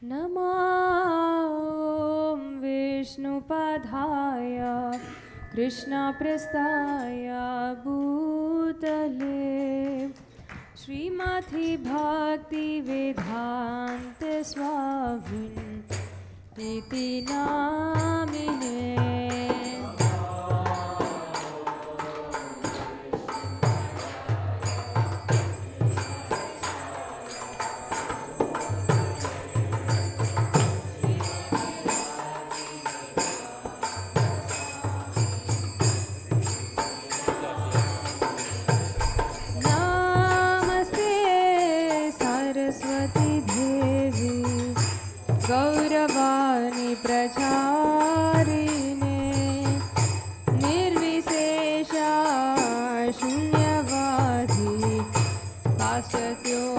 नमो विष्णुपदाय कृष्णप्रस्थाय भूतले श्रीमति भक्तिवेदान्त स्वामिन् इति नामिने। गौरवाणी प्रचारिणे निर्विशेषा शून्यवादी पाश्चात्योदेशधारिणे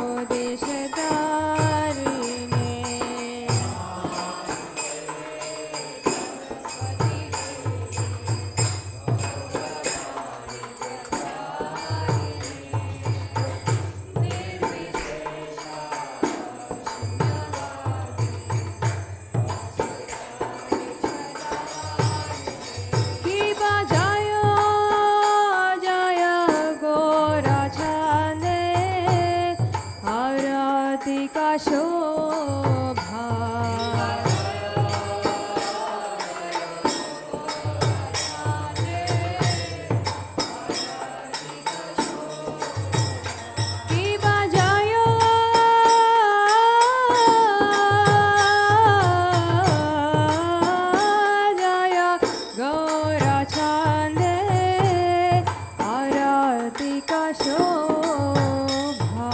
शोभा की बजायो जय गौरा चांदे आरती का शोभा।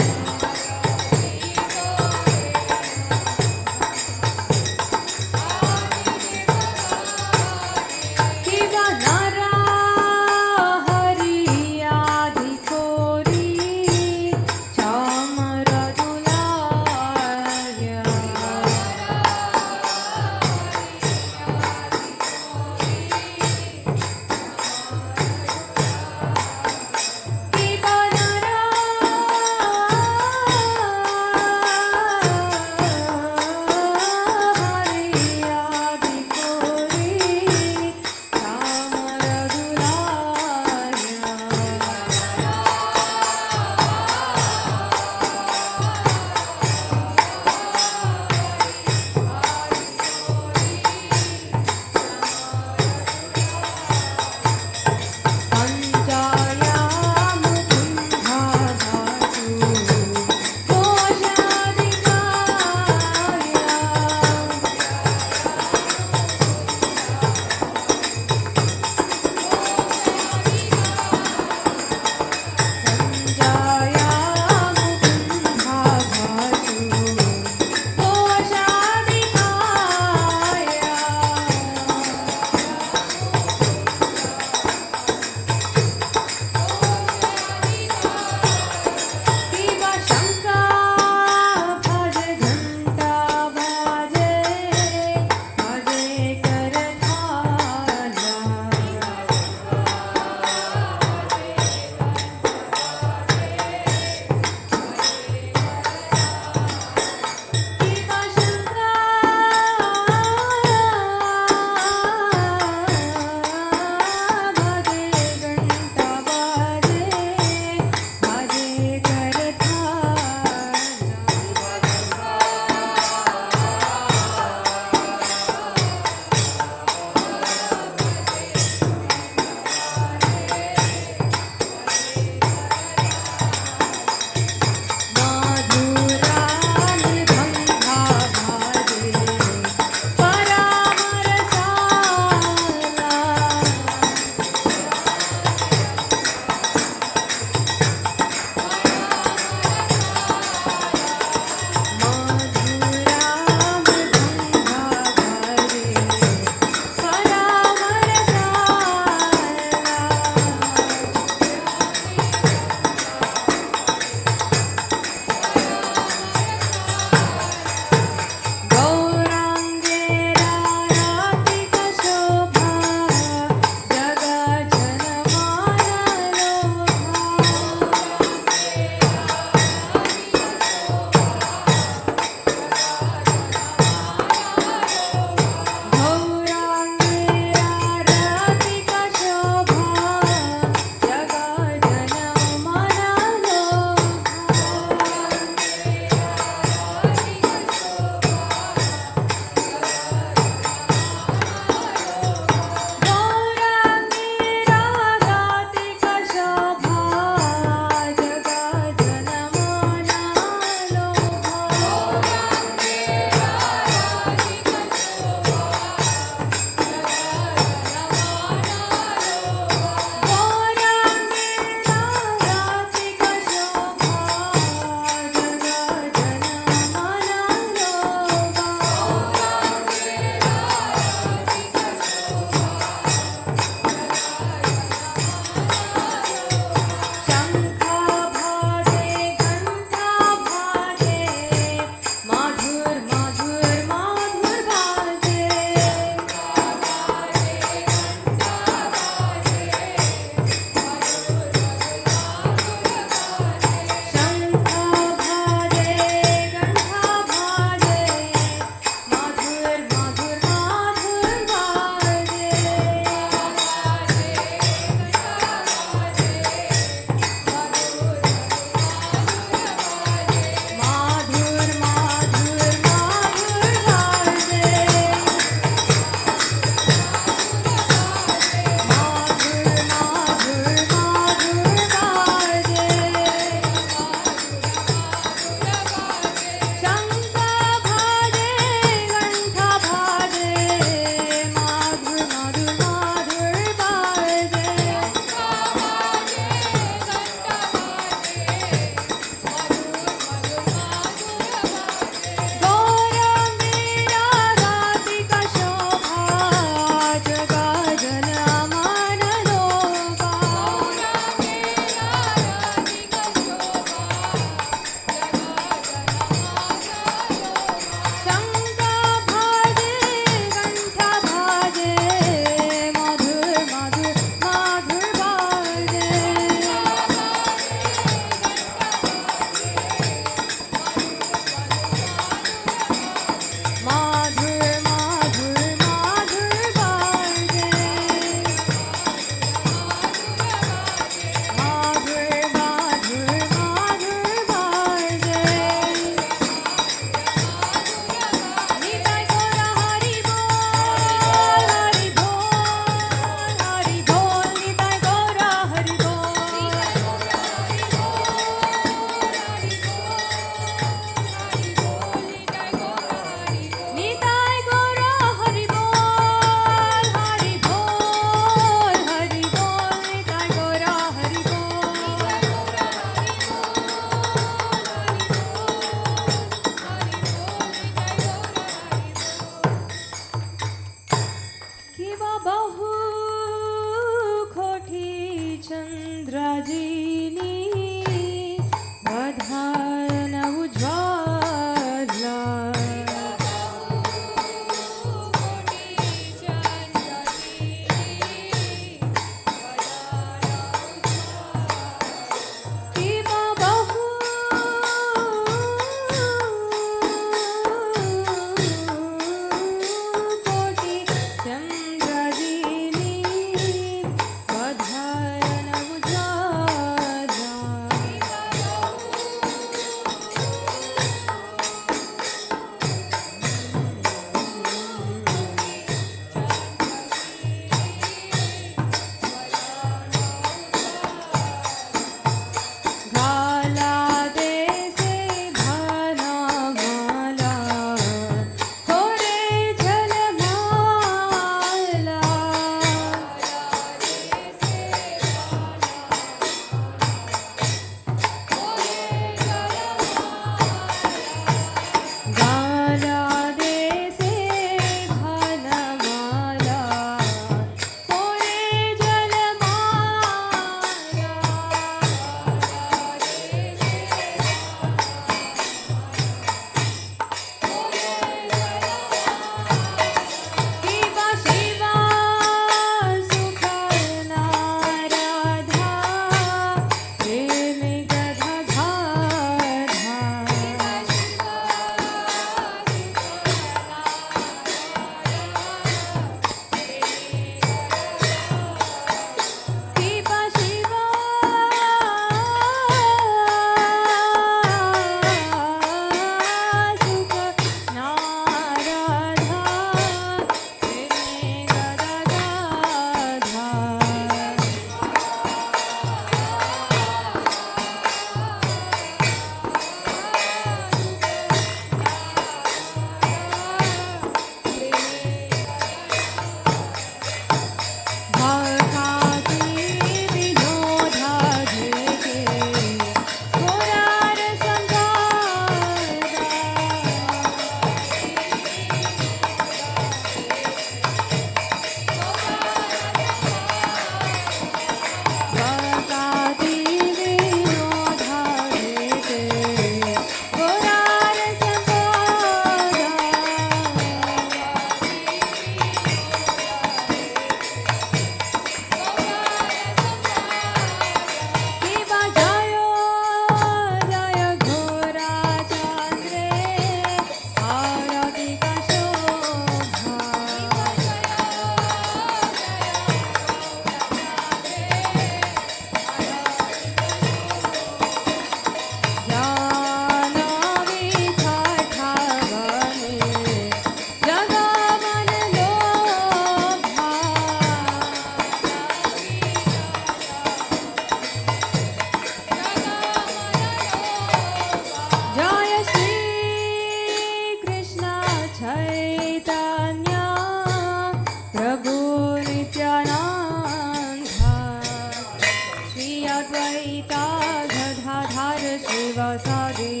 Sadi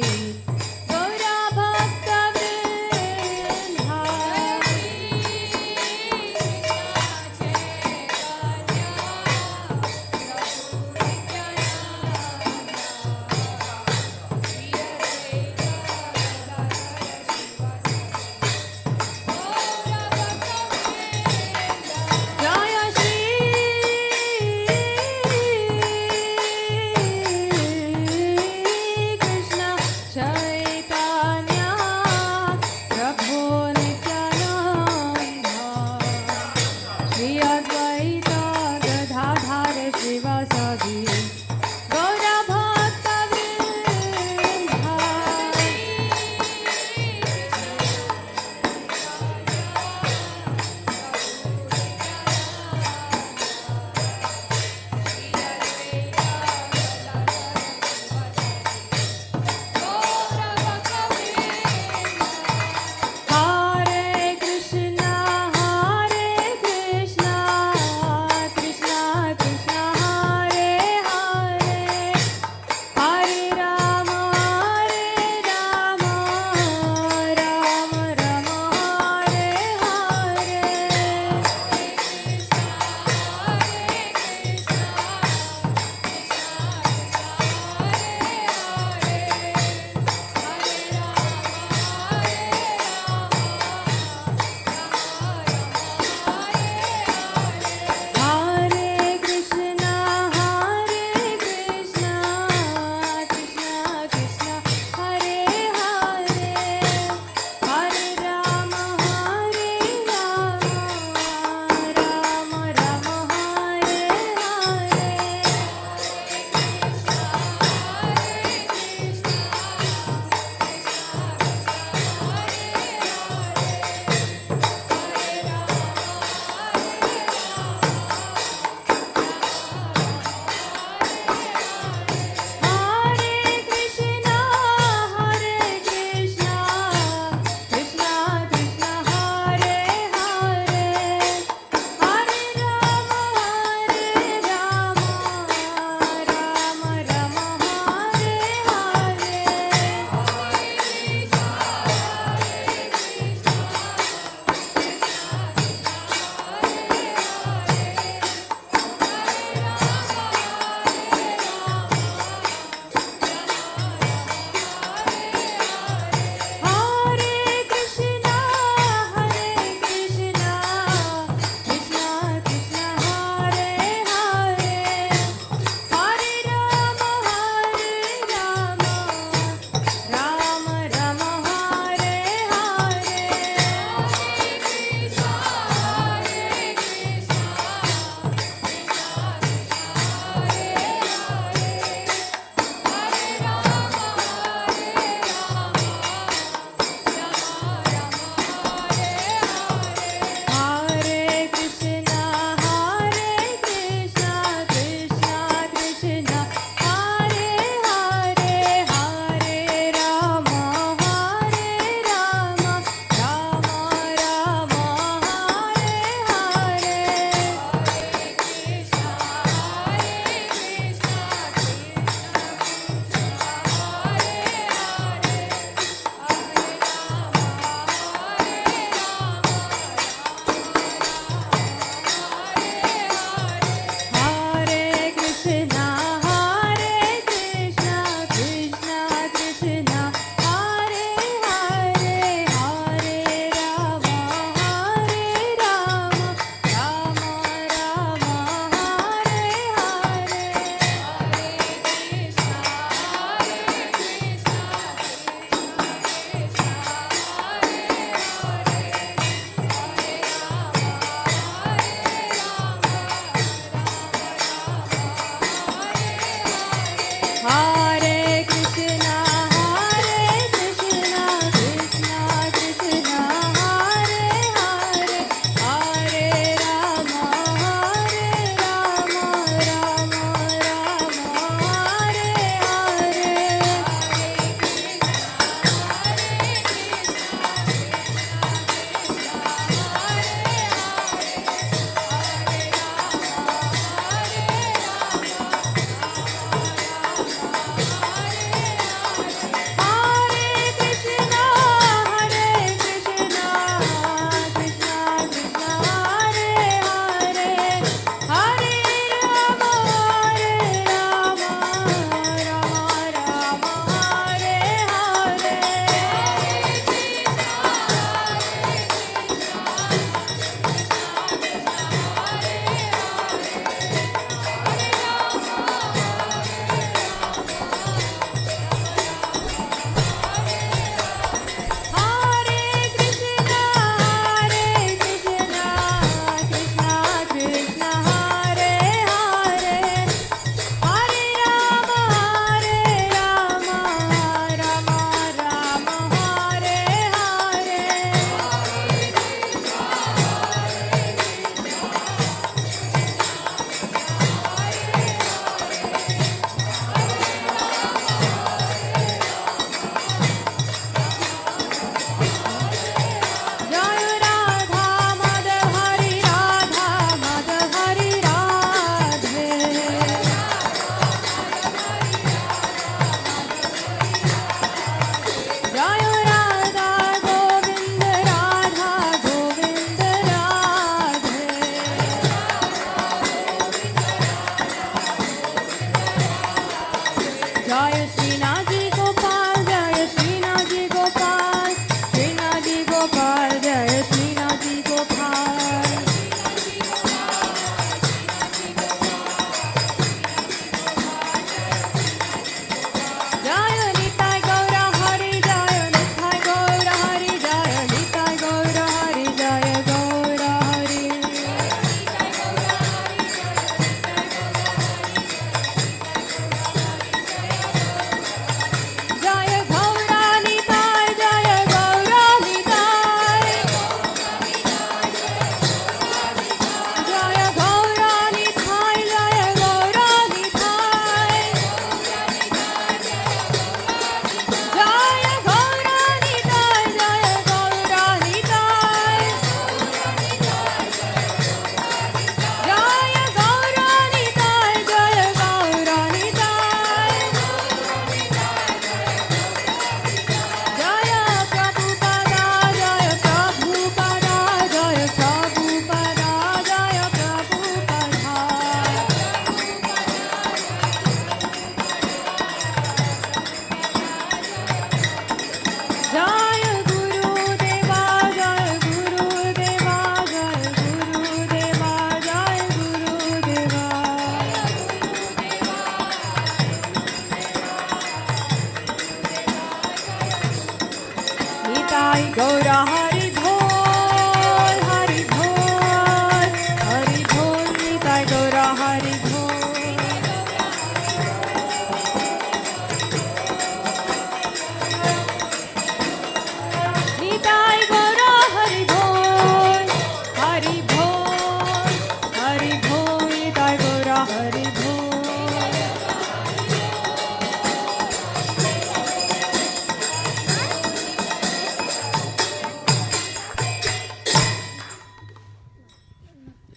Gaura Bhakta Vrinda Jaya Shri Krishna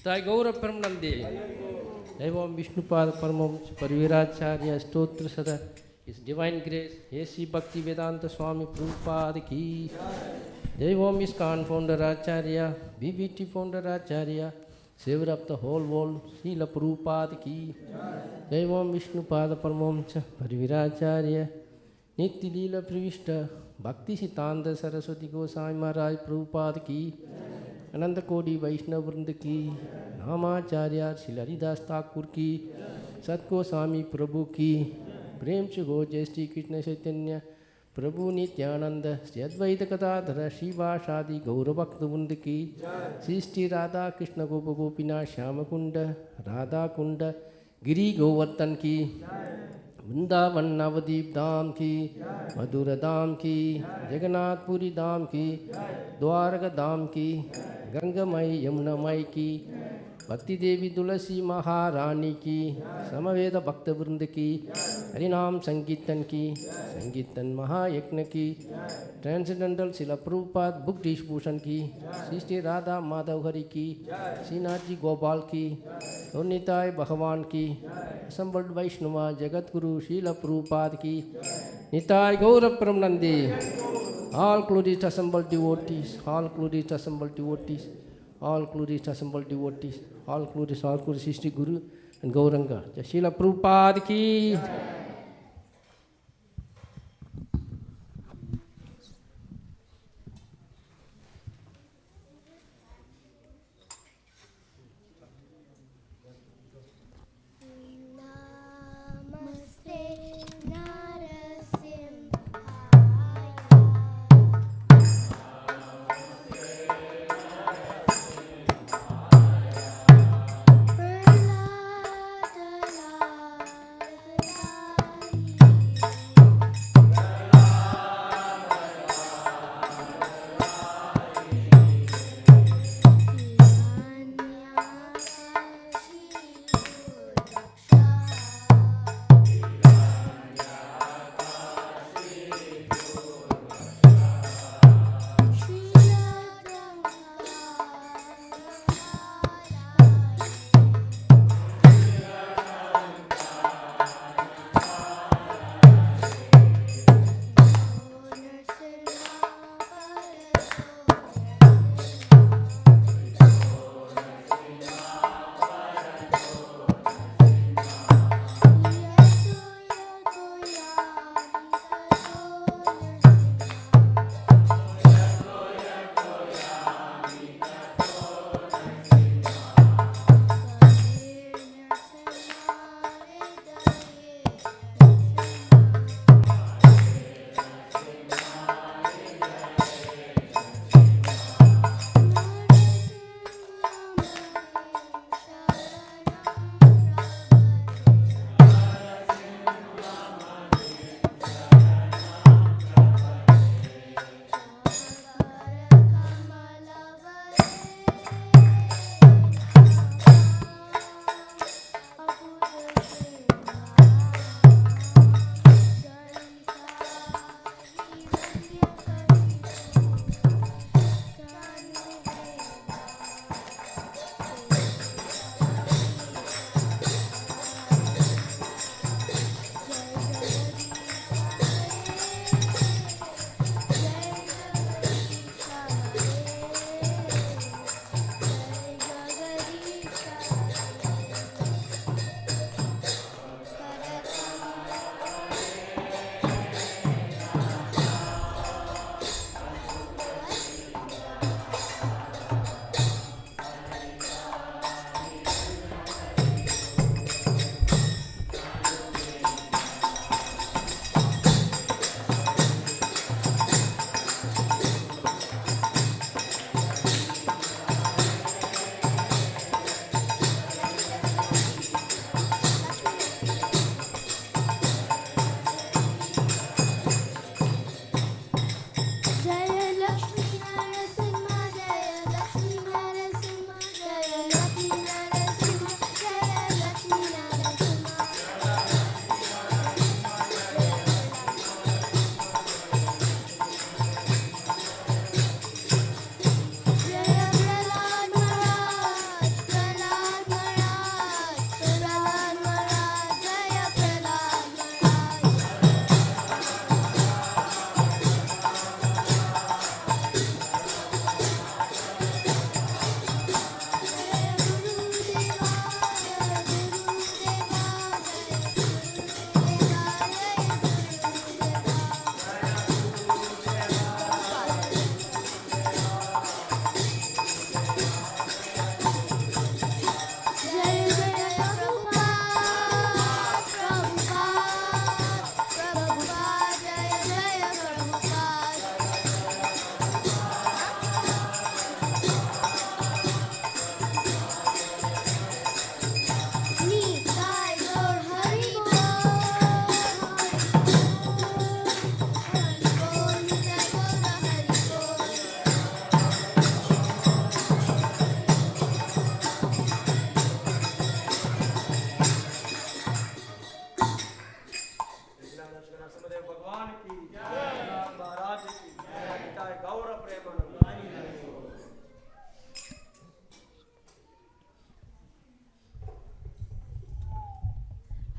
ताय गौर परमनंदे एवं विष्णुपाद परमहंस परिवीराचार्य स्तोत्र सदा इस डिवाइन ग्रेस हे श्री भक्ति वेदांत स्वामी प्रभुपाद की जय ओम ISKCON founder acharya BBT founder acharya saviour of the whole world Srila Prabhupada की जय ओम विष्णुपाद परमहंस परिवीराचार्य नित्य लीला प्रविष्ट भक्ति सिद्धांत सरस्वती गोसाई महाराज प्रभुपाद की अनंत कोटि वैष्णव वृंद की नामाचार्य श्री हरिदास ठाकुर की सतगोस्वामी प्रभु की प्रेम से गो जय श्री कृष्ण चैतन्य प्रभु नित्यानंद श्री अद्वैत गदाधर श्रीवासादि गौर भक्त वृंद की श्री श्री राधा कृष्ण गोप गोपीनाथ श्याम कुंड राधा कुंड गिरी गोवर्धन की वृंदावन नवदीप धाम की मधुर धाम की जगन्नाथपुरी धाम की द्वारका धाम की गंगामयी यमुनामयी की भक्ति देवी तुलसी महारानी की समवेद भक्त वृंद की हरिनाम संकीर्तन की संकीर्तन महायज्ञ की ट्रांसेंडेंटल शिला प्रभुपाद बुक डिस्ट्रीब्यूशन की श्री श्री राधा माधव हरि की श्रीनाथ जी गोपाल की और निताय भगवान की असंबल्ड वैष्णवा जगत गुरु शील प्रभुपाद की निताय गौर परमनंदे all glorious assembled devotees, all glorious assembled devotees, all glorious assembled devotees, all glorious Sri Guru and Gauranga. Jai Srila Prabhupada ki.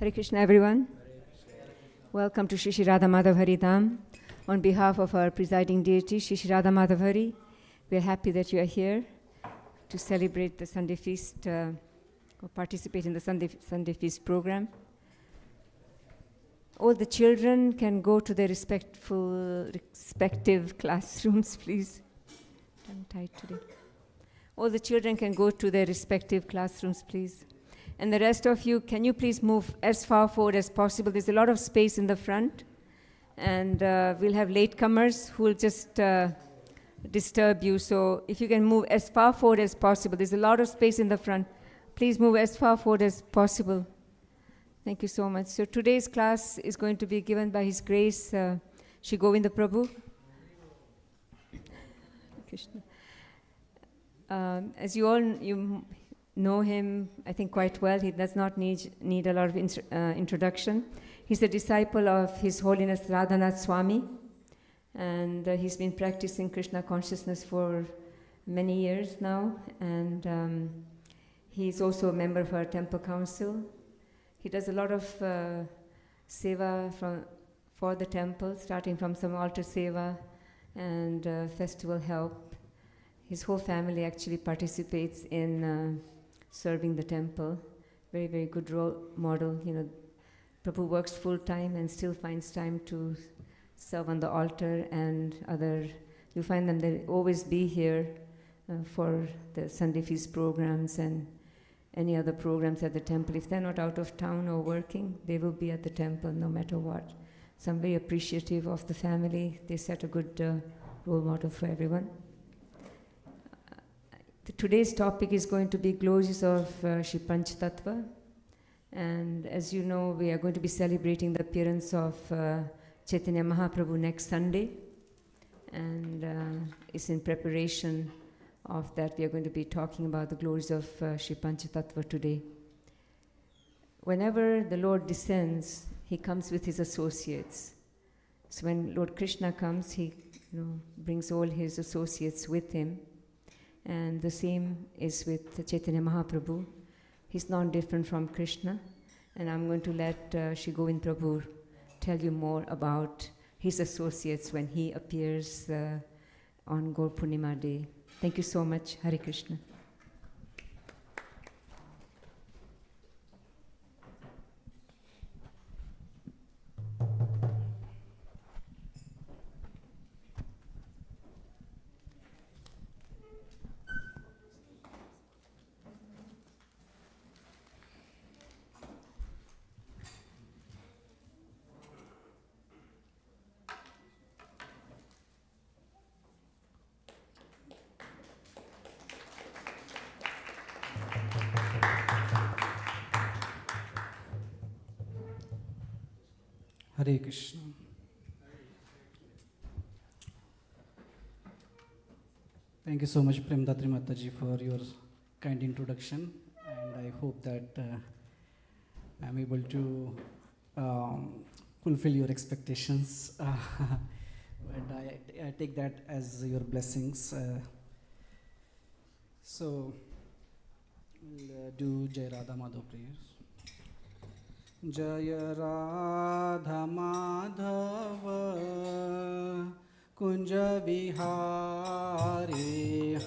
Hare Krishna, everyone. Welcome to Shri Shri Radha Madhav Hari Dham. On behalf of our presiding deity, Shri Shri Radha Madhav Hari, we are happy that you are here to celebrate the Sunday feast or participate in the Sunday feast program. All the children can go to their respective classrooms, please. I'm tight today. All the children can go to their respective classrooms, please. And the rest of you, can you please move as far forward as possible? There's a lot of space in the front. And we'll have latecomers who will just disturb you. So if you can move as far forward as possible. There's a lot of space in the front. Please move as far forward as possible. Thank you so much. So today's class is going to be given by His Grace, Shri Govinda Prabhu. Krishna. As you all know him, I think, quite well. He does not need a lot of introduction. He's a disciple of His Holiness Radhanath Swami, and he's been practicing Krishna consciousness for many years now, and he's also a member of our temple council. He does a lot of seva for the temple, starting from some altar seva and festival help. His whole family actually participates in serving the temple. Very, very good role model. You know, Prabhu works full time and still finds time to serve on the altar and other. You find them, they'll always be here for the Sunday feast programs and any other programs at the temple. If they're not out of town or working, they will be at the temple no matter what. So I'm very appreciative of the family. They set a good role model for everyone. Today's topic is going to be glories of Shri Panchatattva. And as you know, we are going to be celebrating the appearance of Chaitanya Mahaprabhu next Sunday. And it's in preparation of that we are going to be talking about the glories of Shri Panchatattva today. Whenever the Lord descends, He comes with His associates. So when Lord Krishna comes, He brings all His associates with Him. And the same is with Chaitanya Mahaprabhu. He's not different from Krishna. And I'm going to let Shri Govind Prabhu tell you more about his associates when he appears on Gaur Purnima Day. Thank you so much. Hare Krishna. Hare Krishna. Thank you so much, Premdatri Mataji, for your kind introduction, and I hope that I'm able to fulfill your expectations. And I take that as your blessings. So we'll do Jai Radha Madhav prayers. Jaya Radha Madhava Kunja Vihari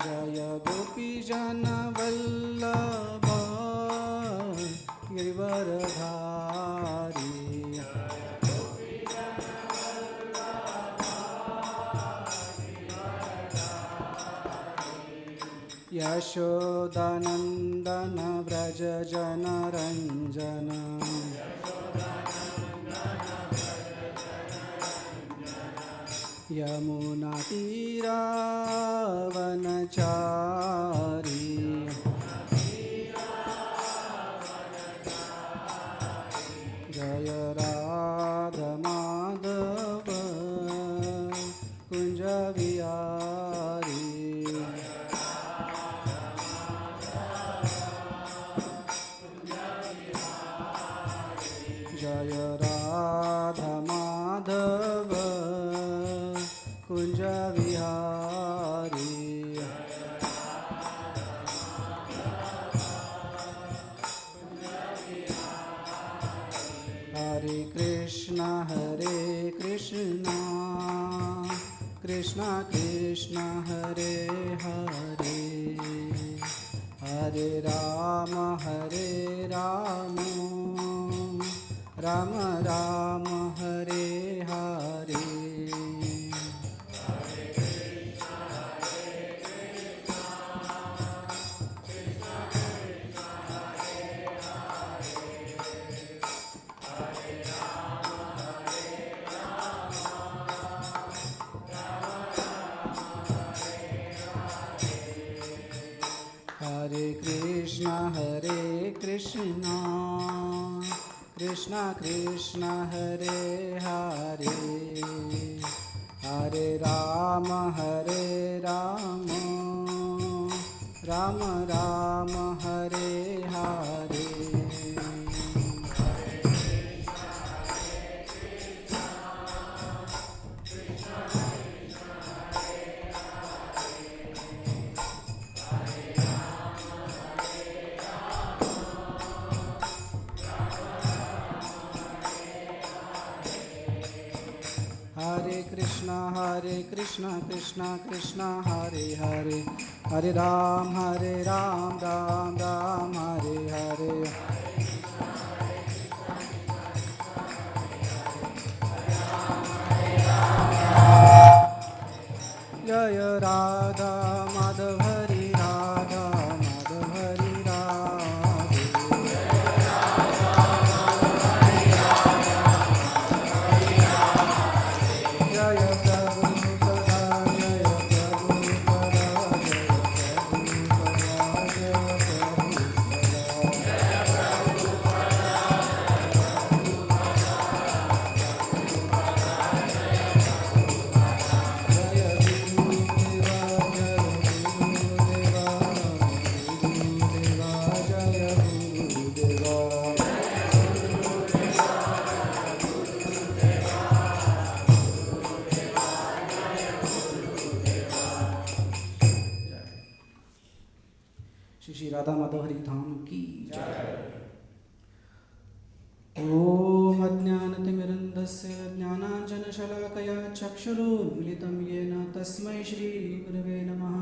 Jaya Gopi Jana Vallabha Girivaradhari Yashodanandana Vraja Jana Ranjana Yamuna Tira Vanachari Jaya Radha Madhava Kunja Vihari Jaya Radha Madhava Kunja Vihari Krishna, Krishna Krishna Hare Hare, Hare Rama, Rama Rama, Hare Hare. Hare Krishna, Krishna Krishna Hare Hare, Hare Rama, Rama Rama, Hare Hare. Hare Krishna, Krishna Krishna Hare Hare, Hare Ram, Ram Ram, Hare Hare. Jaya Radha Madhav Hari Radha Madhav Hari Radhe. Jaya Prabhu Sada, Jaya Prabhu Sada, Jaya Prabhu Sada, Jaya Guru Deva, Jaya Guru Deva. Shri Shri Radha Madhav Hari धाम की जय। ओम अज्ञानतिमिरन्धस्य ज्ञानाञ्जनशलाकया चक्षुरुन्मिलितं येन तस्मै श्री गुरवे नमः।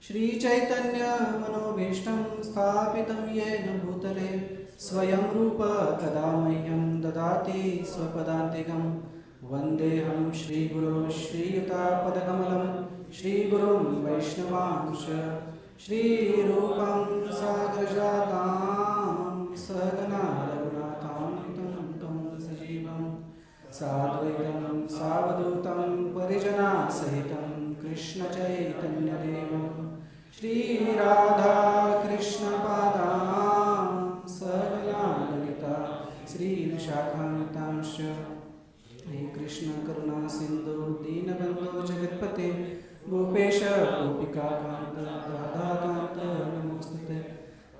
श्रीचैतन्यमनोभीष्टं स्थापितं येन भूतले स्वयं रूप कदा मह्यं ददाति स्वपदान्तिकं। वन्देऽहं श्रीगुरो श्रीयुतापदकमलं श्रीगुरुं वैष्णवांश श्रीरूपं साग्रजातां सहगना रघुनाथान्वितं तं सजीवं साद्वैतं सावधूतं परिजनासहितं कृष्णचैतन्यदेवं श्रीराधाकृष्णपादां सहगना ललिता श्रीविशाखान्वितांश्च। हे कृष्ण करुणा सिन्धु दीनबन्धो जगत्पते गोपेश गोपिकाकान्त राधाकान्त नमोस्तुते।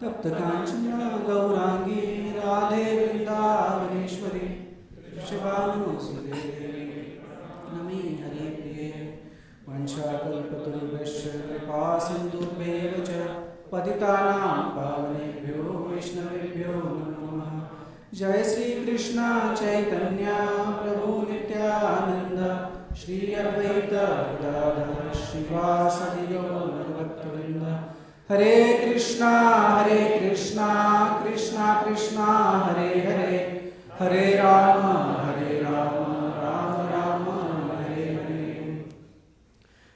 तप्त काञ्चन गौरांगी राधे वृन्दावनेश्वरी वृषभानुसुते नमी हरि प्रिये। वंशाकल्पतरुभ्यश्च कृपा सिन्धुभ्येव च पतितानां पावनेभ्यो वैष्णवेभ्यो नमो नमः। जय श्री कृष्ण चैतन्य प्रभु नित्यानंद श्री अद्वैत गदाधर श्रीवासदि गौरभक्तवृंद। हरे कृष्णा कृष्णा कृष्णा हरे हरे, हरे राम राम राम हरे हरे।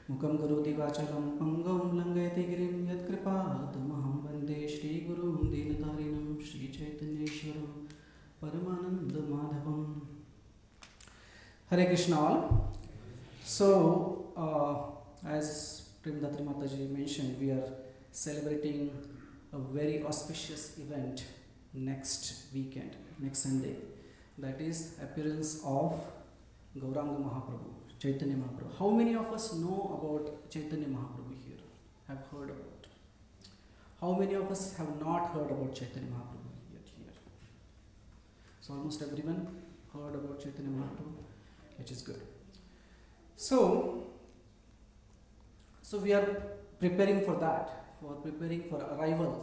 मुखं करोति वाचालं पंगुं लंघयति गिरिं यत्कृपातमहं वन्दे श्रीगुरुं दीनतारिणं श्रीचैतन्येश्वरं परमानन्दमाधवम्। Hare Krishna all. So, as Premdatri Mataji mentioned, we are celebrating a very auspicious event next weekend, next Sunday. That is appearance of Gauranga Mahaprabhu, Chaitanya Mahaprabhu. How many of us know about Chaitanya Mahaprabhu here? Have heard about? How many of us have not heard about Chaitanya Mahaprabhu yet here? So almost everyone heard about Chaitanya Mahaprabhu, which is good. So we are preparing for that, for preparing for arrival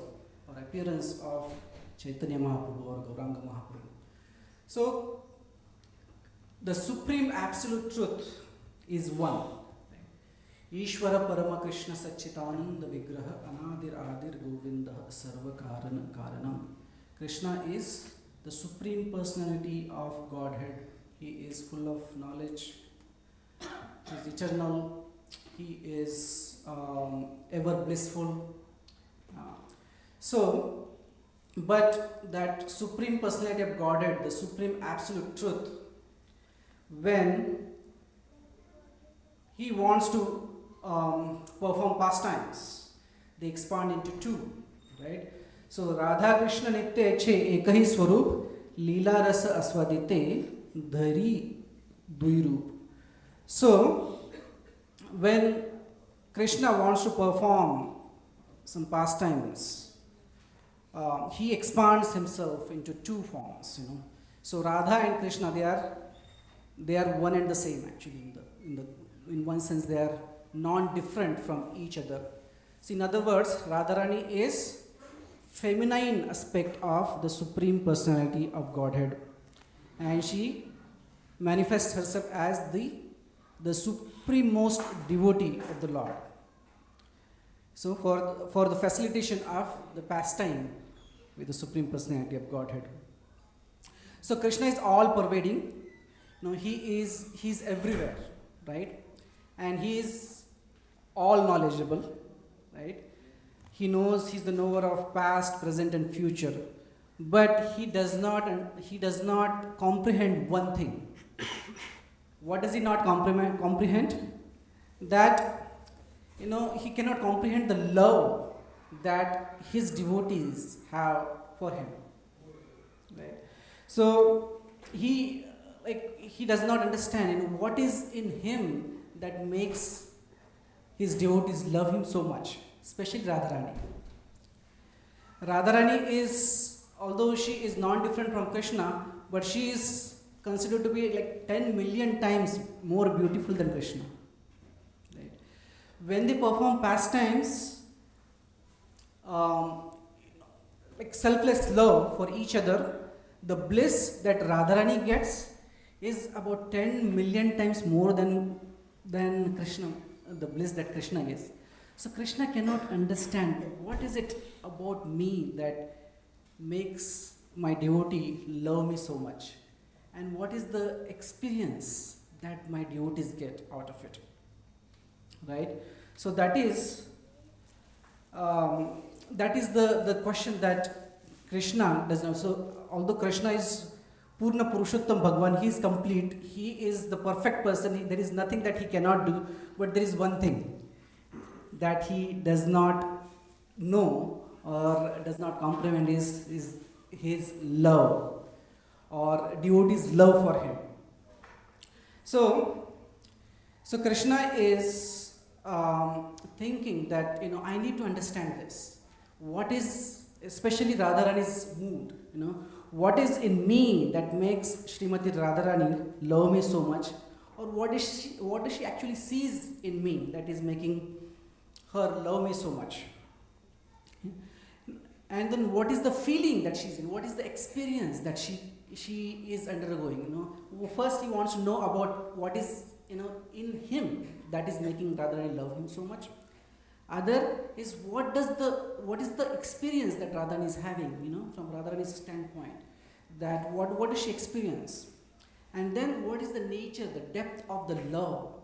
or appearance of Chaitanya Mahaprabhu or Gauranga Mahaprabhu. So the supreme absolute truth is one. Ishvara Parama Krishna Satchitananda Vigraha Anadir Adir Govinda Sarva Karana Karanam. Krishna is the supreme personality of Godhead. He is full of knowledge. He is eternal. He is ever blissful. But that supreme personality of Godhead, the supreme absolute truth, when he wants to perform pastimes, they expand into two, right? So Radha Krishna Nitya Che Ekahi Swarup Leela Rasa Aswadite Dhari Duirup. So when Krishna wants to perform some pastimes, he expands himself into two forms, you know. So Radha and Krishna, they are one and the same actually. In one sense, they are non-different from each other. So in other words, Radharani is feminine aspect of the supreme personality of Godhead, and she manifests herself as the supremost devotee of the Lord. So for the facilitation of the pastime with the supreme personality of Godhead. So Krishna is all pervading. You know, he's everywhere, right? And he is all knowledgeable, right? He knows, he's the knower of past, present and future. But he does not comprehend one thing. What does he not comprehend? That, you know, he cannot comprehend the love that his devotees have for him. Right? So he does not understand, you know, what is in him that makes his devotees love him so much, especially Radharani. Radharani is, although she is non-different from Krishna, but she is considered to be like 10 million times more beautiful than Krishna. Right? When they perform pastimes, like selfless love for each other, the bliss that Radharani gets is about 10 million times more than Krishna, the bliss that Krishna gets. So Krishna cannot understand what is it about me that makes my devotee love me so much, and what is the experience that my devotees get out of it, right? So that is the question that Krishna does not. So although Krishna is Purna Purushottam Bhagwan, he is complete, he is the perfect person, there is nothing that he cannot do, but there is one thing that he does not know or does not comprehend is his love or devotee's love for him. So Krishna is thinking that, you know, I need to understand this. What is, especially Radharani's mood, you know, what is in me that makes Srimati Radharani love me so much, or what does she actually sees in me that is making her love me so much? And then what is the feeling that she's in? What is the experience that she is undergoing? You know, first he wants to know about what is, you know, in him that is making Radharani love him so much. Other is what is the experience that Radharani is having, you know, from Radharani's standpoint, that what does she experience? And then what is the nature, the depth of the love,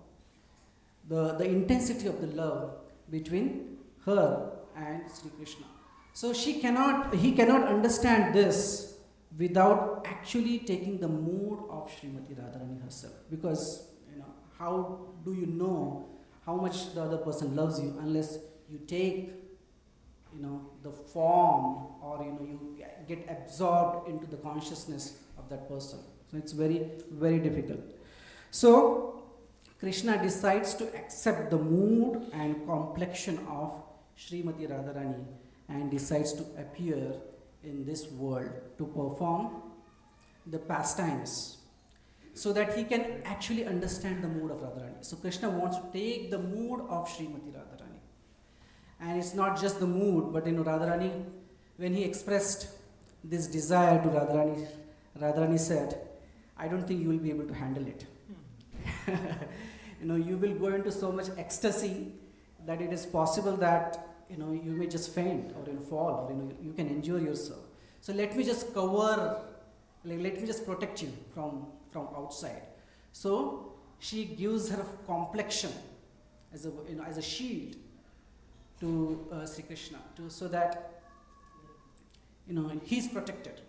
the intensity of the love between her and Sri Krishna. So he cannot understand this without actually taking the mood of Srimati Radharani herself, because, you know, how do you know how much the other person loves you unless you take, you know, the form, or, you know, you get absorbed into the consciousness of that person. So it's very, very difficult. So Krishna decides to accept the mood and complexion of Srimati Radharani and decides to appear in this world to perform the pastimes, so that he can actually understand the mood of Radharani. So Krishna wants to take the mood of Srimati Radharani. And it's not just the mood, but, you know, Radharani, when he expressed this desire to Radharani, Radharani said, I don't think you will be able to handle it. You will go into so much ecstasy that it is possible that you may just faint or you'll fall, or you can injure yourself. So let me just let me just protect you from outside. So she gives her complexion as a shield to Sri Krishna, so that he's protected.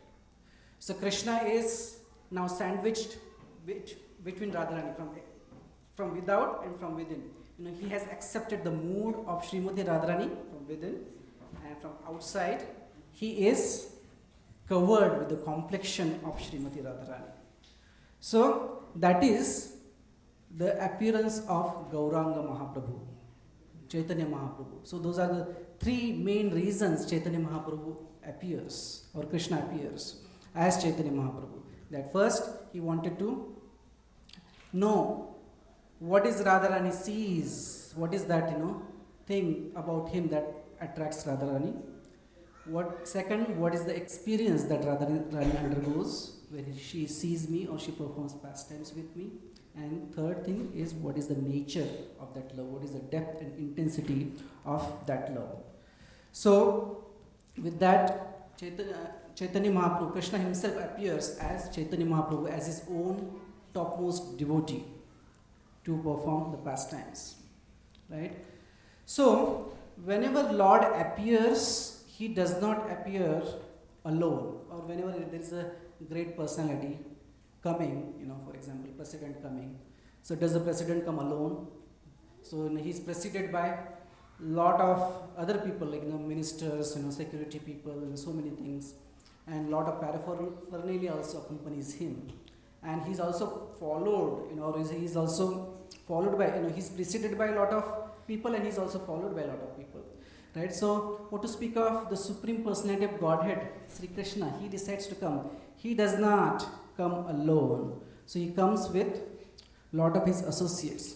So Krishna is now sandwiched between Radharani from without and from within. He has accepted the mood of Srimati Radharani from within, and from outside he is covered with the complexion of Srimati Radharani. So that is the appearance of Gauranga Mahaprabhu, Chaitanya Mahaprabhu. So those are the three main reasons Chaitanya Mahaprabhu appears, or Krishna appears as Chaitanya Mahaprabhu. That first, he wanted to know what is Radharani sees, what is that thing about him that attracts Radharani. Second, what is the experience that Radharani undergoes when she sees me or she performs pastimes with me. And third thing is, what is the nature of that love, what is the depth and intensity of that love. So with that, Chaitanya Mahaprabhu, Krishna himself appears as Chaitanya Mahaprabhu, as his own topmost devotee to perform the pastimes, right? So whenever Lord appears, he does not appear alone, or whenever there is a great personality coming, for example, president coming. So does the president come alone? So he's preceded by lot of other people, like ministers, security people, and so many things, and lot of paraphernalia also accompanies him. And he's also followed, he's also followed by, he's preceded by a lot of people, and he's also followed by a lot of people, right? So what to speak of the Supreme Personality of Godhead, Sri Krishna, he decides to come. He does not come alone. So he comes with lot of his associates.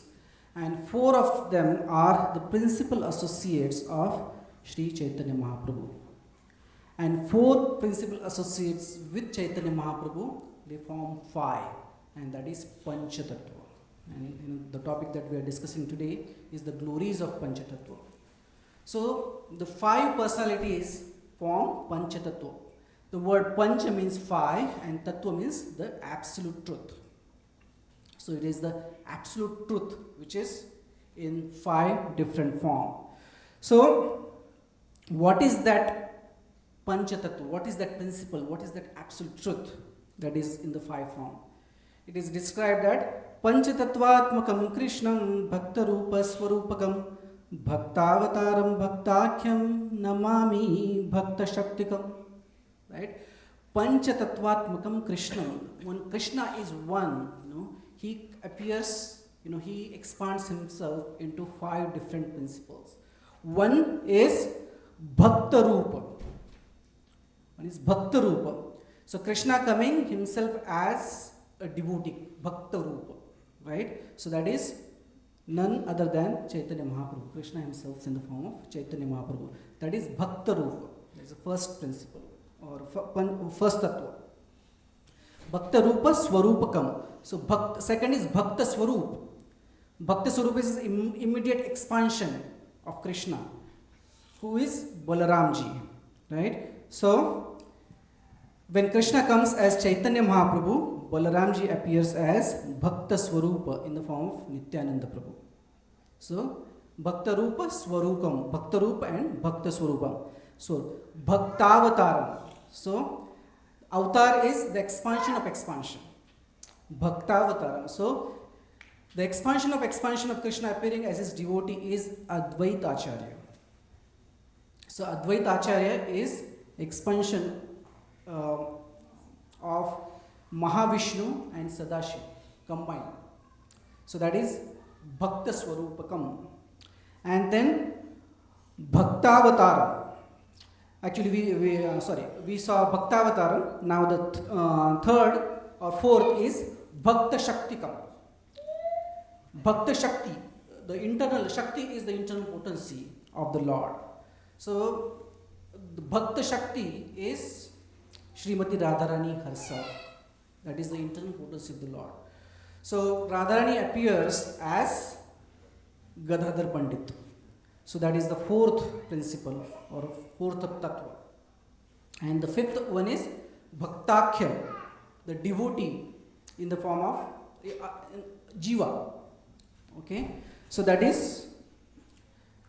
And 4 of them are the principal associates of Sri Chaitanya Mahaprabhu. And 4 principal associates with Chaitanya Mahaprabhu, they form 5, and that is Panchatattva. And the topic that we are discussing today is the glories of Panchatattva. So the 5 personalities form Panchatattva. The word Pancha means 5, and Tattva means the absolute truth. So it is the absolute truth which is in 5 different forms. So what is that Panchatattva? What is that principle? What is that absolute truth that is in the 5 form? It is described that Panchatattvatmakam Krishnam Bhakta Rupa Swarupakam Bhaktavataram Bhaktakhyam Namami Bhakta Shaktikam. Right? Panchatattvatmakam Krishnam. When Krishna is one, he appears, he expands himself into 5 different principles. One is Bhakta Rupa. One is Bhakta Rupa. So Krishna coming himself as a devotee, Bhakta Rupa, right? So that is none other than Chaitanya Mahaprabhu. Krishna himself is in the form of Chaitanya Mahaprabhu. That is Bhakta Rupa. That is the first principle, or first tattva. Bhakta Rupa Swarupakam. So second is Bhakta Swarup. Bhakta Swarup is immediate expansion of Krishna, who is Balaramji, right? So when Krishna comes as Chaitanya Mahaprabhu, Balaramji appears as Bhakta Swarupa in the form of Nityananda Prabhu. So Bhakta Rupa Swarupam, Bhakta Rupa and Bhakta Swarupam. So Bhaktavataram. So avatar is the expansion of expansion. Bhaktavataram. So the expansion of Krishna appearing as his devotee is Advaita Acharya. So Advaita Acharya is expansion of Mahavishnu and Sadashiv combined. So that is Bhakta Swarupakam. And then Bhaktavataram. Actually, we saw Bhaktavataram. Now the third or fourth is Bhakta Shaktikam. Bhakta Shakti, the internal Shakti is the internal potency of the Lord. So the Bhakta Shakti is Srimati Radharani herself. That is the internal potency of the Lord. So Radharani appears as Gadadhar Pandit. So that is the fourth principle or fourth tattva. And the fifth one is Bhaktakhya, the devotee in the form of Jiva. Okay, so that is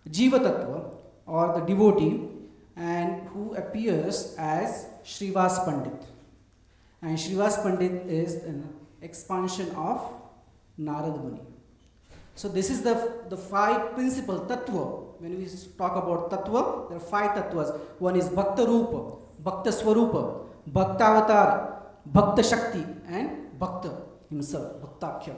Jiva Tattva or the devotee, and who appears as Srivas Pandit. And Srivas Pandit is an expansion of Narad Muni. So this is the five principal tattva. When we talk about tattva, there are five tattvas. One is Bhakta Rupa, Bhakta Swarupa, Bhakta Avatar, Bhakta Shakti, and Bhakta himself, Bhaktakhya.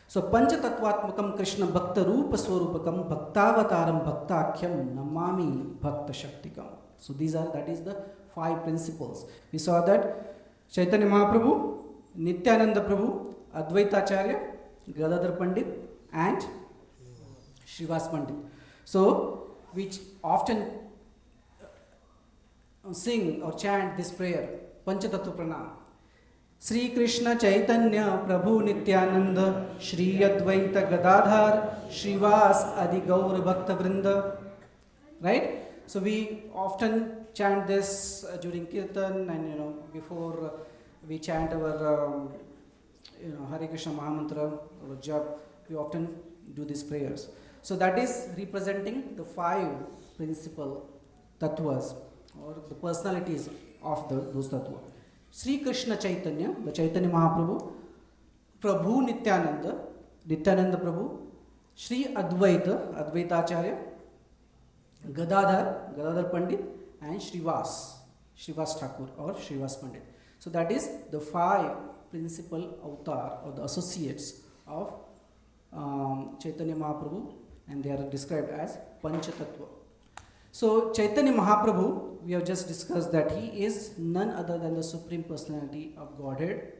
So Pancha Tattvatmakam Krishna Bhakta Rupa Swarupakam Bhaktavataram Bhaktakhyam Namami Bhakta Shaktikam. So that is the five principles. We saw that Chaitanya Mahaprabhu, Nityananda Prabhu, Advaitacharya, Gadadhar Pandit, and Srivas Pandit. So we often sing or chant this prayer, Panchatattva Pranam. Sri Krishna Chaitanya Prabhu Nityananda Shri Advaita Gadadhar Srivas Adi Gaur Bhakta Vrinda. Right? So we often chant this during Kirtan, and before we chant our Hare Krishna Mahamantra or Jap, we often do these prayers. So that is representing the five principal tattvas or the personalities of those tattvas. Sri Krishna Chaitanya, the Chaitanya Mahaprabhu, Prabhu Nityananda, Nityananda Prabhu, Sri Advaita, Advaitacharya, Gadadhar Pandit, and Srivas Thakur or Srivas Pandit. So that is the five principal avatar or the associates of Chaitanya Mahaprabhu, and they are described as Panchatattva. So Chaitanya Mahaprabhu, we have just discussed that he is none other than the Supreme Personality of Godhead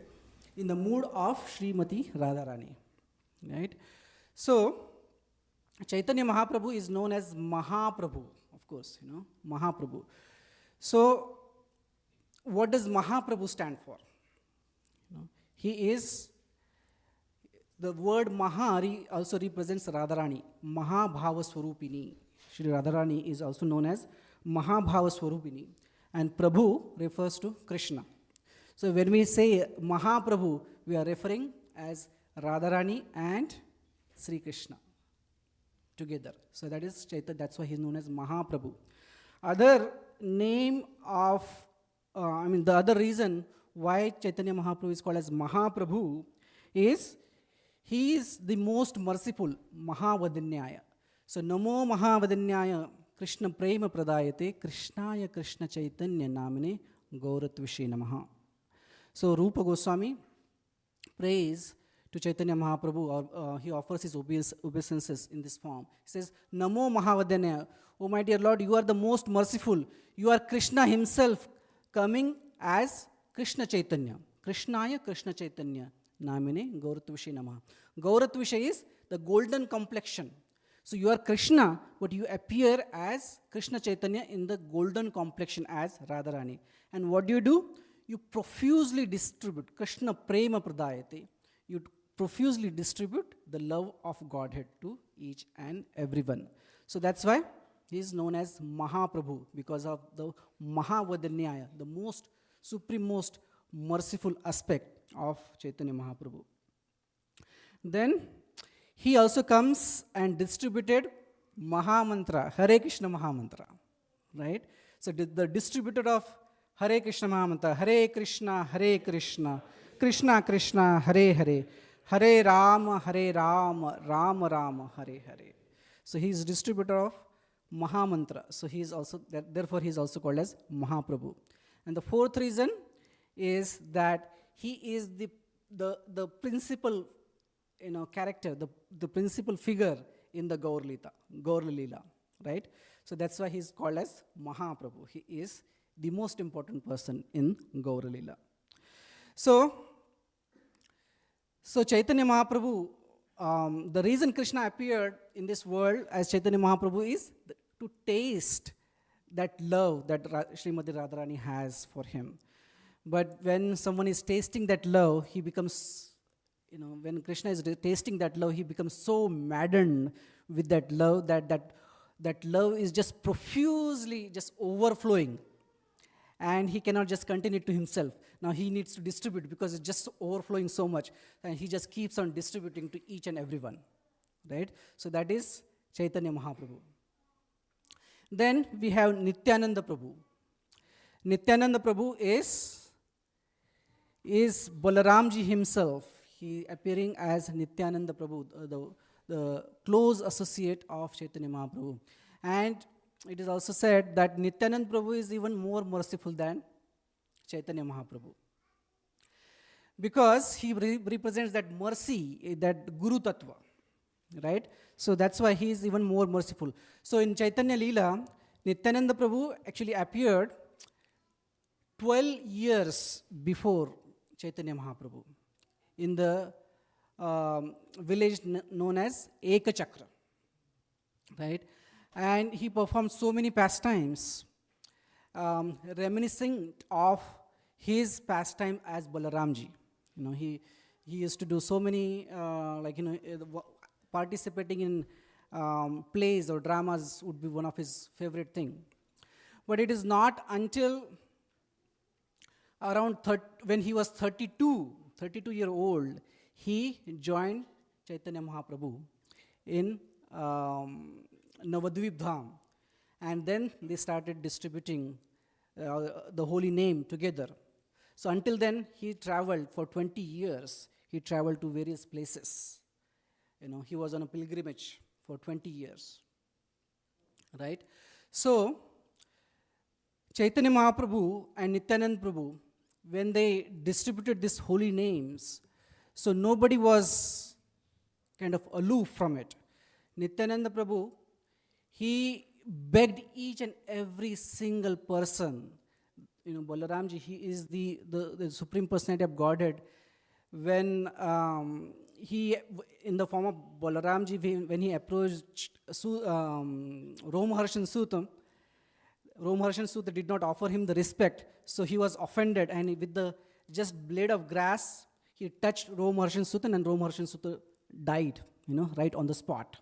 in the mood of Srimati Radharani. Right? So Chaitanya Mahaprabhu is known as Mahaprabhu, of course, Mahaprabhu. So what does Mahaprabhu stand for? He is, the word Maha also represents Radharani, Mahabhava Swarupini. Shri Radharani is also known as Mahabhava Swarupini, and Prabhu refers to Krishna. So when we say Mahaprabhu, we are referring as Radharani and Sri Krishna together. So that is Chaitanya, that's why he is known as Mahaprabhu. Other name of, the other reason why Chaitanya Mahaprabhu is called as Mahaprabhu is he is the most merciful, Mahavadanyaya. So Namo Mahavadanyaya Krishna Prema Pradayate Krishnaya Krishna Chaitanya Namine Gauratvishe Namaha. So Rupa Goswami prays to Chaitanya Mahaprabhu, or he offers his obeisances in this form. He says, Namo Mahavadanyaya, oh my dear Lord, you are the most merciful. You are Krishna himself coming as Krishna Chaitanya. Krishnaya Krishna Chaitanya Namine Gauratvishe Namaha. Gauratvishe is the golden complexion. So you are Krishna, but you appear as Krishna Chaitanya in the golden complexion as Radharani. And what do? You profusely distribute, Krishna Prema Pradayate. You profusely distribute the love of Godhead to each and everyone. So that's why he is known as Mahaprabhu, because of the Mahavadanyaya, the most supreme, most merciful aspect of Chaitanya Mahaprabhu. Then he also comes and distributed Mahamantra, Hare Krishna Mahamantra, right? So the distributor of Hare Krishna Mahamantra, Hare Krishna, Krishna Krishna, Hare Hare, Hare Rama, Rama Rama, Hare Hare. So he is distributor of Mahamantra. So he is also, therefore he is also called as Mahaprabhu. And the fourth reason is that he is the principal character, the principal figure in the Gaur Leela, right? So that's why he is called as Mahaprabhu. He is the most important person in Gaur Leela. So Chaitanya Mahaprabhu, the reason Krishna appeared in this world as Chaitanya Mahaprabhu is to taste that love that Srimati Radharani has for him. But when someone is tasting that love, he becomes, when Krishna is tasting that love, he becomes so maddened with that love that love is just profusely just overflowing. And he cannot just contain it to himself. Now he needs to distribute because it's just overflowing so much. And he just keeps on distributing to each and everyone. Right? So that is Chaitanya Mahaprabhu. Then we have Nityananda Prabhu. Nityananda Prabhu is Balaramji himself. He appearing as Nityananda Prabhu, the close associate of Chaitanya Mahaprabhu. And it is also said that Nityananda Prabhu is even more merciful than Chaitanya Mahaprabhu. Because he represents that mercy, that Guru Tattva. Right? So that's why he is even more merciful. So in Chaitanya Leela, Nityananda Prabhu actually appeared 12 years before Chaitanya Mahaprabhu in the village known as Eka Chakra. Right? And he performed so many pastimes, reminiscent of his pastime as Balaramji. He used to do so many, participating in plays or dramas would be one of his favorite thing. But it is not until around when he was 32 year old, he joined Chaitanya Mahaprabhu in Navadvip Dham. And then they started distributing the holy name together. So until then, he traveled for 20 years. He traveled to various places. He was on a pilgrimage for 20 years. Right? So, Chaitanya Mahaprabhu and Nityananda Prabhu, when they distributed these holy names, so nobody was kind of aloof from it. Nityananda Prabhu, he begged each and every single person. Balaramji, he is the Supreme Personality of Godhead. When he, in the form of Balaramji, when he approached Romharshan Sutam, Romharshan Suta did not offer him the respect, so he was offended, and with the just blade of grass, he touched Romharshan Suta, and Romharshan Suta died, right on the spot.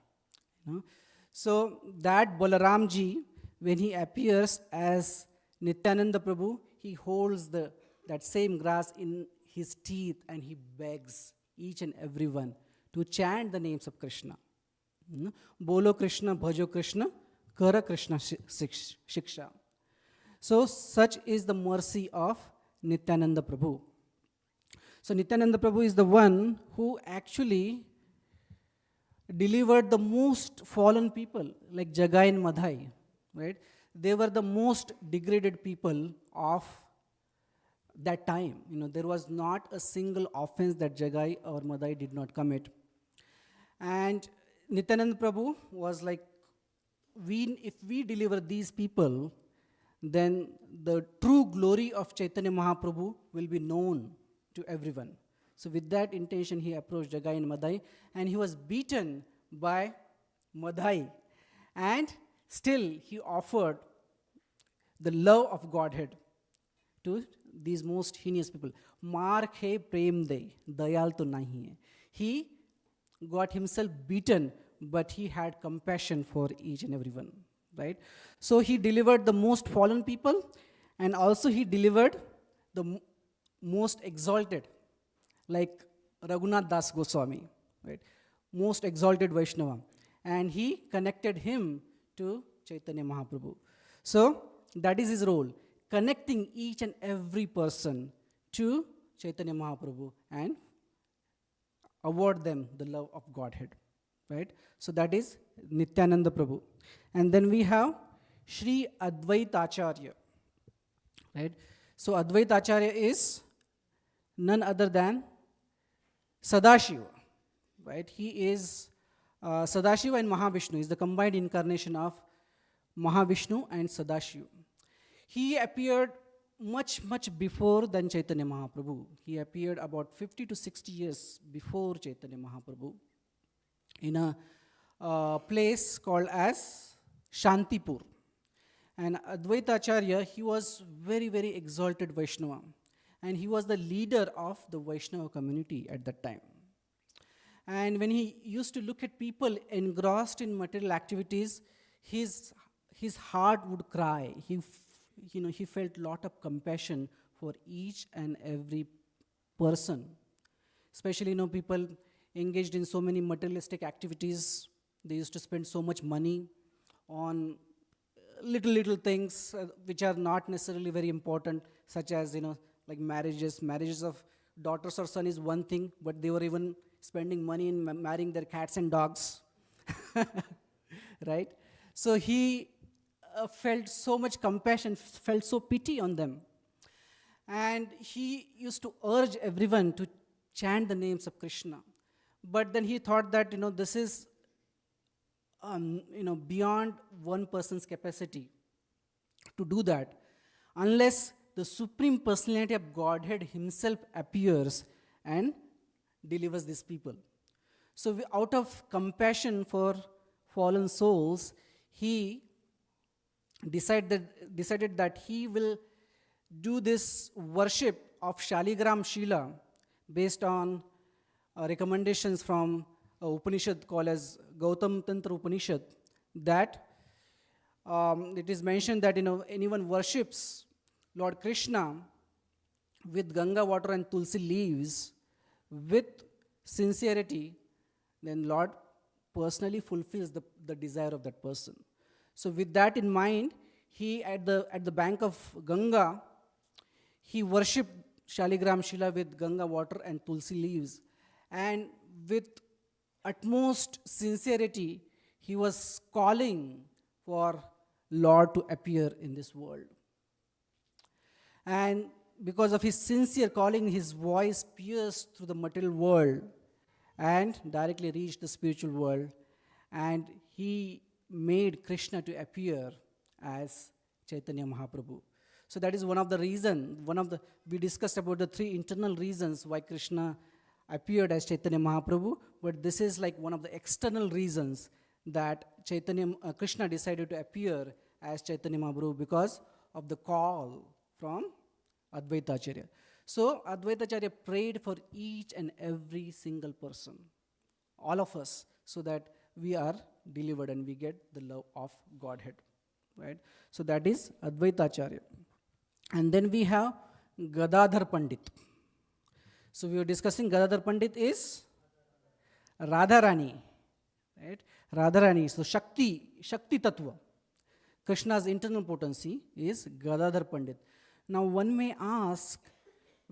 So that Balaramji, when he appears as Nityananda Prabhu, he holds that same grass in his teeth and he begs each and everyone to chant the names of Krishna. Bolo Krishna, Bhajo Krishna, Kara Krishna Shiksha. So such is the mercy of Nityananda Prabhu. So Nityananda Prabhu is the one who actually delivered the most fallen people, like Jagai and Madhai, right? They were the most degraded people of that time. There was not a single offense that Jagai or Madhai did not commit. And Nityananda Prabhu was like, if we deliver these people, then the true glory of Chaitanya Mahaprabhu will be known to everyone. So with that intention, he approached Jagai and Madhai, and he was beaten by Madhai. And still, he offered the love of Godhead to these most heinous people. Maar khe prem de, dayal to nahi hai. He got himself beaten, but he had compassion for each and everyone, right? So he delivered the most fallen people, and also he delivered the most exalted, like Raghunath Das Goswami, right? Most exalted Vaishnava. And he connected him to Chaitanya Mahaprabhu. So that is his role, connecting each and every person to Chaitanya Mahaprabhu and award them the love of Godhead, right? So that is Nityananda Prabhu. And then we have Sri Advaita Acharya, right? So Advaita Acharya is none other than Sadashiva, right? He is Sadashiva and Mahavishnu is the combined incarnation of Mahavishnu and Sadashiva. He appeared much before than Chaitanya Mahaprabhu. He appeared about 50 to 60 years before Chaitanya Mahaprabhu in a place called as Shantipur. And Advaita Acharya, he was very exalted Vaishnava. and he was the leader of the Vaishnava community at that time. And when he used to look at people engrossed in material activities, his heart would cry. He felt lot of compassion for each and every person. Especially, people engaged in so many materialistic activities. They used to spend so much money on little things which are not necessarily very important, such as, like marriages of daughters or son is one thing, but they were even spending money in marrying their cats and dogs. Right? So he felt so much compassion, felt so pity on them. And he used to urge everyone to chant the names of Krishna. But then he thought that, this is, beyond one person's capacity to do that, unless the Supreme Personality of Godhead himself appears and delivers these people. So out of compassion for fallen souls, he decided that he will do this worship of Shaligram Shila based on recommendations from a Upanishad called as Gautam Tantra Upanishad, that it is mentioned that anyone worships Lord Krishna with Ganga water and Tulsi leaves with sincerity, then Lord personally fulfills the desire of that person. So with that in mind, he at the bank of Ganga, he worshipped Shaligram Shila with Ganga water and Tulsi leaves, and with utmost sincerity, he was calling for Lord to appear in this world. And because of his sincere calling, his voice pierced through the material world and directly reached the spiritual world. And he made Krishna to appear as Chaitanya Mahaprabhu. So that is one of the reasons, we discussed about the three internal reasons why Krishna appeared as Chaitanya Mahaprabhu, but this is like one of the external reasons that Krishna decided to appear as Chaitanya Mahaprabhu, because of the call from Advaita Acharya. So Advaita Acharya prayed for each and every single person, all of us, so that we are delivered and we get the love of Godhead. Right? So that is Advaita Acharya. And then we have Gadadhar Pandit. So we were discussing Gadadhar Pandit is Radharani. Right? Radharani. So Shakti Tattva. Krishna's internal potency is Gadadhar Pandit. Now one may ask,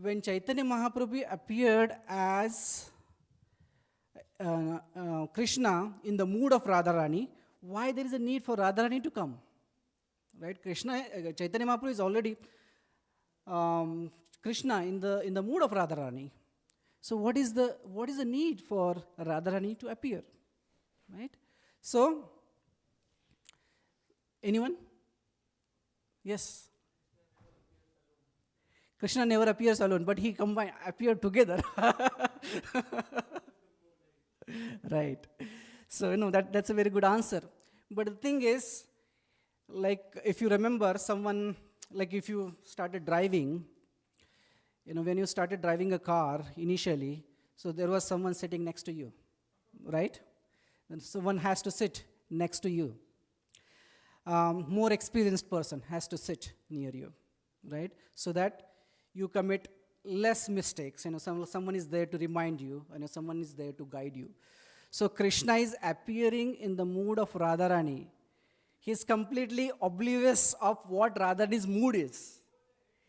when Chaitanya Mahaprabhu appeared as Krishna in the mood of Radharani, why there is a need for Radharani to come? Right? Chaitanya Mahaprabhu is already Krishna in the mood of Radharani. So what is the need for Radharani to appear? Right? So, anyone? Yes. Krishna never appears alone, but he appeared together. Right. So, that's a very good answer. But the thing is, like, if you remember someone, like if you started driving, when you started driving a car initially, so there was someone sitting next to you, right? And someone has to sit next to you. More experienced person has to sit near you, right? So that you commit less mistakes. Someone is there to remind you, someone is there to guide you. So Krishna is appearing in the mood of Radharani. He is completely oblivious of what Radharani's mood is.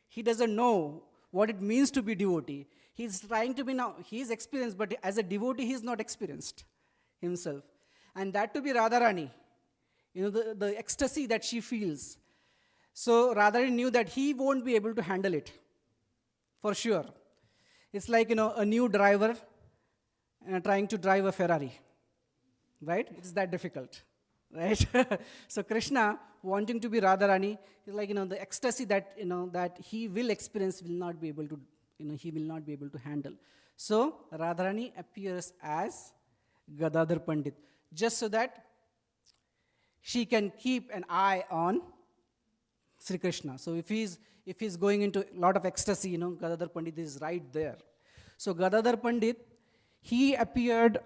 He doesn't know what it means to be devotee. He's trying to be now, he is experienced, but as a devotee, he is not experienced himself. And that to be Radharani, the ecstasy that she feels. So Radharani knew that he won't be able to handle it, for sure. It's like, a new driver trying to drive a Ferrari, right? It's that difficult, right? So Krishna, wanting to be Radharani, is like, the ecstasy that, that he will experience will not be able to, he will not be able to handle. So Radharani appears as Gadadhar Pandit, just so that she can keep an eye on Sri Krishna. So if he's going into a lot of ecstasy, Gadadhar Pandit is right there. So Gadadhar Pandit, he appeared,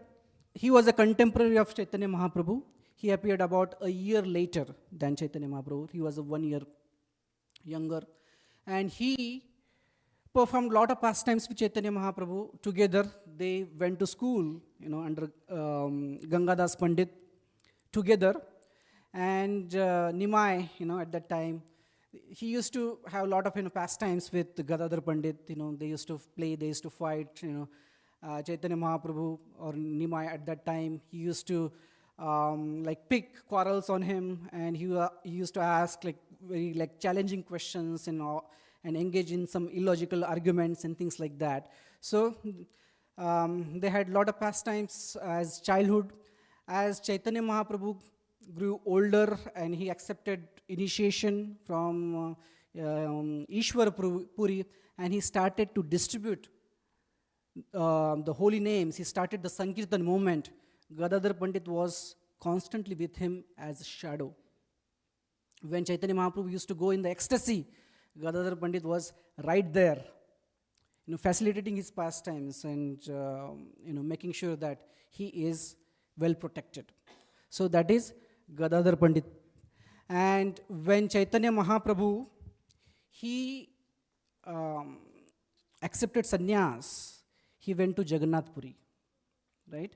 he was a contemporary of Chaitanya Mahaprabhu. He appeared about a year later than Chaitanya Mahaprabhu. He was 1 year younger. And he performed a lot of pastimes with Chaitanya Mahaprabhu. Together, they went to school, under Gangadas Pandit together. And Nimai, at that time, he used to have a lot of pastimes with Gadadhar Pandit. They used to play, they used to fight. Chaitanya Mahaprabhu or Nimai at that time, he used to pick quarrels on him, and he used to ask very challenging questions and engage in some illogical arguments and things like that. So they had a lot of pastimes as childhood. As Chaitanya Mahaprabhu grew older and he accepted initiation from Ishwar Puri, and he started to distribute the holy names. He started the Sankirtan movement. Gadadhar Pandit was constantly with him as a shadow. When Chaitanya Mahaprabhu used to go in the ecstasy, Gadadhar Pandit was right there, facilitating his pastimes and making sure that he is well protected. So that is Gadadhar Pandit. And when Chaitanya Mahaprabhu, he accepted sannyas, he went to Jagannath Puri, right?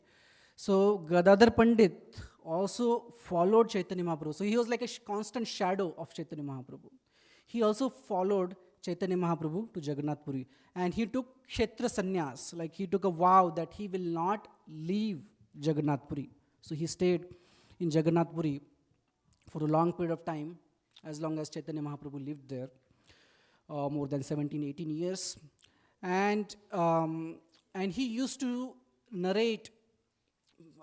So Gadadhar Pandit also followed Chaitanya Mahaprabhu. So he was like a constant shadow of Chaitanya Mahaprabhu. He also followed Chaitanya Mahaprabhu to Jagannath Puri. And he took Kshetra Sannyas, he took a vow that he will not leave Jagannath Puri. So he stayed in Jagannath Puri for a long period of time, as long as Chaitanya Mahaprabhu lived there, more than 17, 18 years. And he used to narrate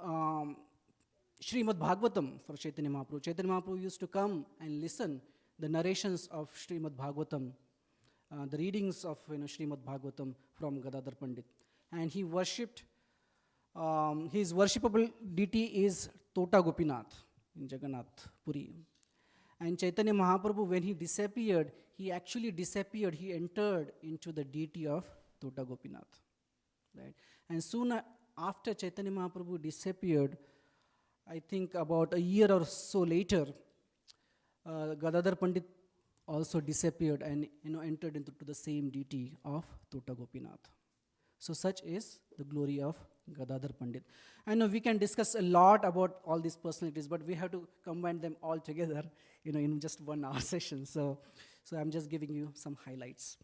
Srimad Bhagavatam for Chaitanya Mahaprabhu. Chaitanya Mahaprabhu used to come and listen the narrations of Srimad Bhagavatam, the readings of Srimad Bhagavatam from Gadadhar Pandit. And he worshipped, his worshipable deity is Tota Gopinath in Jagannath Puri. And Chaitanya Mahaprabhu, when he disappeared, he actually disappeared. He entered into the deity of Tota Gopinath. Right? And soon after Chaitanya Mahaprabhu disappeared, I think about a year or so later, Gadadhar Pandit also disappeared and entered into the same deity of Tota Gopinath. So such is the glory of Gadadhar Pandit. I know we can discuss a lot about all these personalities, but we have to combine them all together, in just 1 hour session. So I'm just giving you some highlights.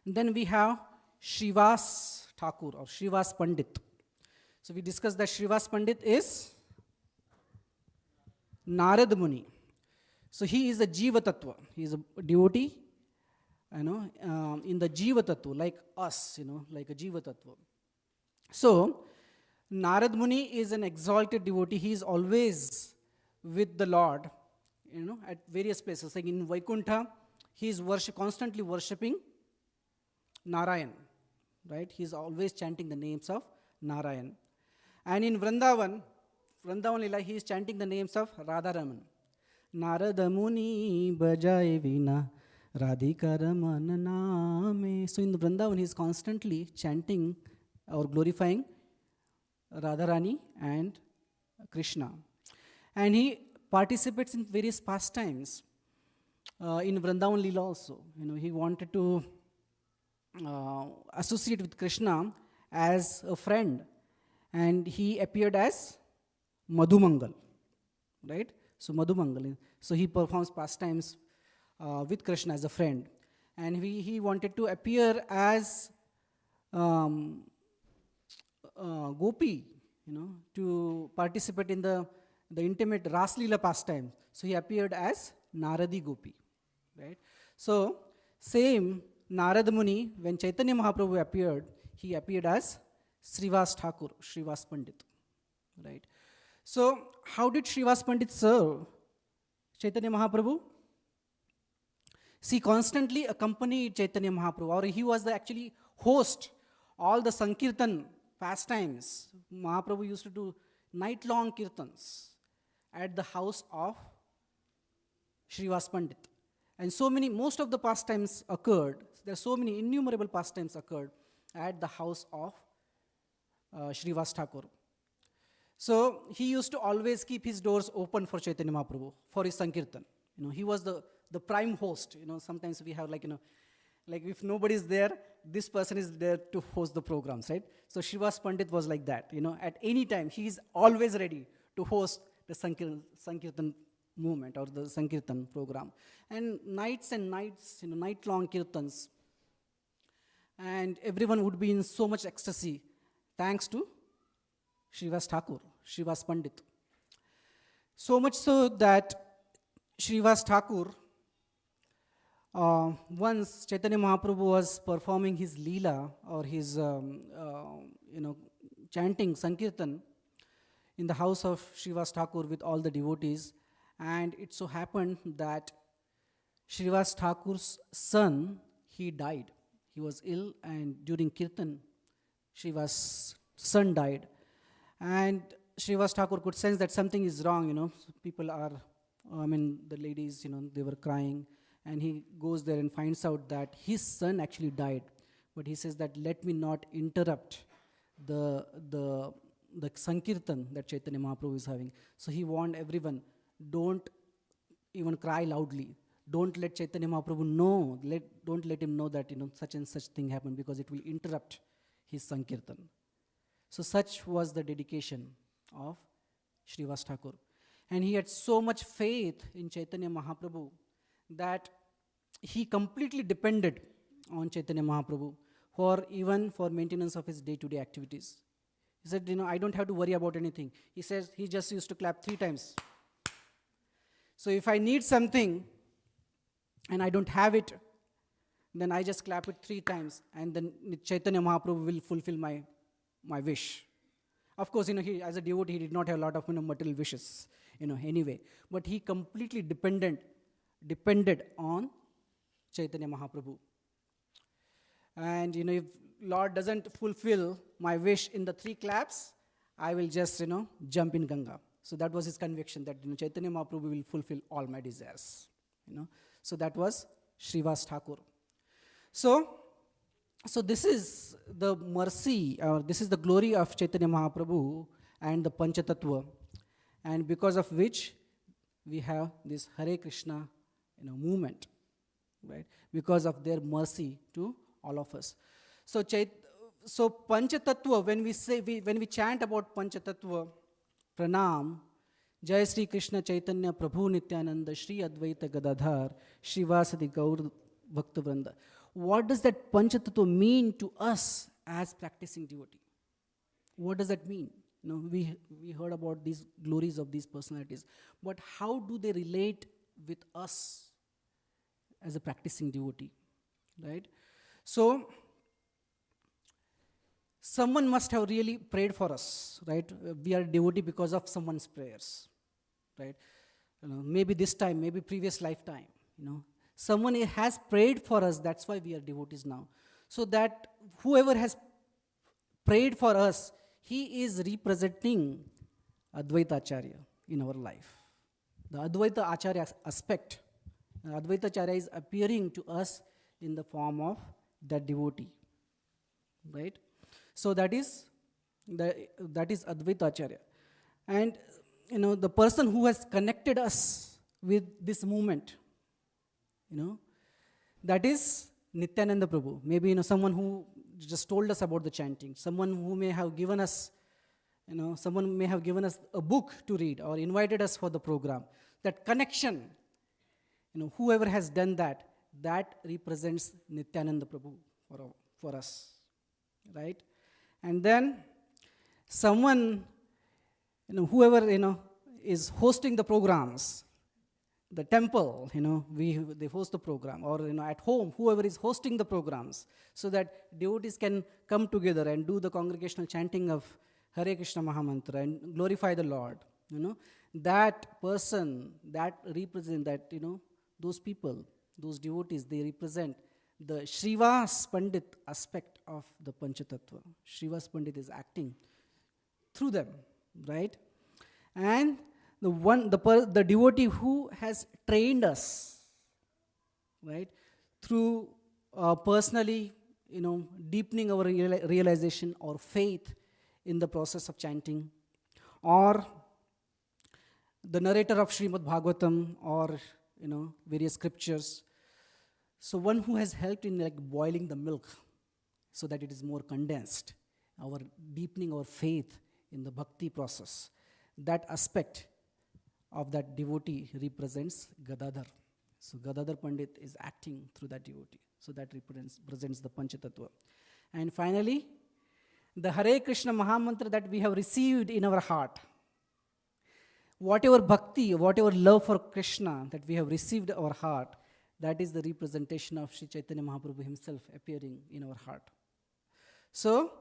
And then we have Srivas Thakur or Srivas Pandit. So we discussed that Srivas Pandit is Narad Muni. So he is a Jiva Tattva. He is a devotee, in the Jiva Tattva, like us, like a Jiva Tattva. So Narad Muni is an exalted devotee. He is always with the Lord, at various places. Like in Vaikuntha, he is constantly worshipping Narayan, right? He is always chanting the names of Narayan. And in Vrindavan Lila, he is chanting the names of Radharaman. Narada Muni Bajai Vina Radhika Ramana Name. So in the Vrindavan, he is constantly chanting or glorifying Radharani and Krishna. And he participates in various pastimes. In Vrindavan Lila also, he wanted to associate with Krishna as a friend. And he appeared as Madhumangal, right? So Madhumangal. So he performs pastimes with Krishna as a friend. And he wanted to appear as Gopi, to participate in the intimate Raslila pastime. So he appeared as Naradi Gopi, right? So same Narada Muni, when Chaitanya Mahaprabhu appeared, he appeared as Srivas Thakur, Srivas Pandit, right? So how did Srivas Pandit serve Chaitanya Mahaprabhu? He constantly accompanied Chaitanya Mahaprabhu, or he was the actually host all the Sankirtan pastimes. Mahaprabhu used to do night-long kirtans at the house of Srivas Pandit. And most of the pastimes occurred, there are so many innumerable pastimes occurred at the house of Srivas Thakur. So he used to always keep his doors open for Chaitanya Mahaprabhu, for his Sankirtan. He was the prime host. Sometimes we have like if nobody is there, this person is there to host the programs, right? So Srivas Pandit was like that. At any time, he is always ready to host the Sankirtan movement or the Sankirtan program. And nights, night-long kirtans. And everyone would be in so much ecstasy thanks to Srivas Thakur, Srivas Pandit. So much so that Srivas Thakur, once Chaitanya Mahaprabhu was performing his Leela or his, chanting Sankirtan in the house of Srivas Thakur with all the devotees, and it so happened that Srivas Thakur's son, he died. He was ill, and during Kirtan, Srivas' son died. And Srivas Thakur could sense that something is wrong, people are, the ladies, they were crying, and he goes there and finds out that his son actually died. But he says that let me not interrupt the Sankirtan that Chaitanya Mahaprabhu is having. So he warned everyone, don't even cry loudly. Don't let Chaitanya Mahaprabhu know, don't let him know that, such and such thing happened, because it will interrupt his Sankirtan. So such was the dedication of Srivas Thakur. And he had so much faith in Chaitanya Mahaprabhu that he completely depended on Chaitanya Mahaprabhu even for maintenance of his day-to-day activities. He said, I don't have to worry about anything. He says he just used to clap 3 times. So if I need something and I don't have it, then I just clap it 3 times, and then Chaitanya Mahaprabhu will fulfill my wish. Of course, he, as a devotee, he did not have a lot of material wishes, anyway. But he completely depended on Chaitanya Mahaprabhu. And, if Lord doesn't fulfill my wish in the 3 claps, I will just, jump in Ganga. So that was his conviction, that Chaitanya Mahaprabhu will fulfill all my desires. So that was Srivas Thakur. So this is the mercy, or this is the glory of Chaitanya Mahaprabhu and the Panchatattva, and because of which we have this Hare Krishna, movement, right? Because of their mercy to all of us. So Panchatattva, when we chant about Panchatattva, Pranam, Jai Sri Krishna Chaitanya Prabhu Nityananda Shri Advaita Gadadhar Srivasadi Gaur Bhakta Vranda. What does that Panchatattva mean to us as practicing devotee? What does that mean? We heard about these glories of these personalities, but how do they relate with us as a practicing devotee, right? So, someone must have really prayed for us, right? We are a devotee because of someone's prayers, right? Maybe this time, maybe previous lifetime, Someone has prayed for us, that's why we are devotees now. So that whoever has prayed for us, he is representing Advaita Acharya in our life. The Advaita Acharya aspect, Advaita Acharya is appearing to us in the form of that devotee, right? So that is Advaita Acharya. And the person who has connected us with this movement, that is Nityananda Prabhu. Maybe, someone who just told us about the chanting, someone who may have given us, someone may have given us a book to read or invited us for the program. That connection, whoever has done that represents Nityananda Prabhu for us, right? And then someone, whoever, is hosting the programs, the temple, they host the program, or at home, whoever is hosting the programs, so that devotees can come together and do the congregational chanting of Hare Krishna Mahamantra and glorify the Lord. That person, that represent that, those people, those devotees, they represent the Srivas Pandit aspect of the Panchatattva. Srivas Pandit is acting through them, right? And the devotee who has trained us, right? Through personally, deepening our realization or faith in the process of chanting, or the narrator of Srimad Bhagavatam, or various scriptures. So one who has helped in like boiling the milk so that it is more condensed, our deepening our faith in the bhakti process. That aspect of that devotee represents Gadadhar. So Gadadhar Pandit is acting through that devotee. So that represents the Panchatattva. And finally, the Hare Krishna Mahamantra that we have received in our heart. Whatever bhakti, whatever love for Krishna that we have received in our heart, that is the representation of Sri Chaitanya Mahaprabhu himself appearing in our heart. So,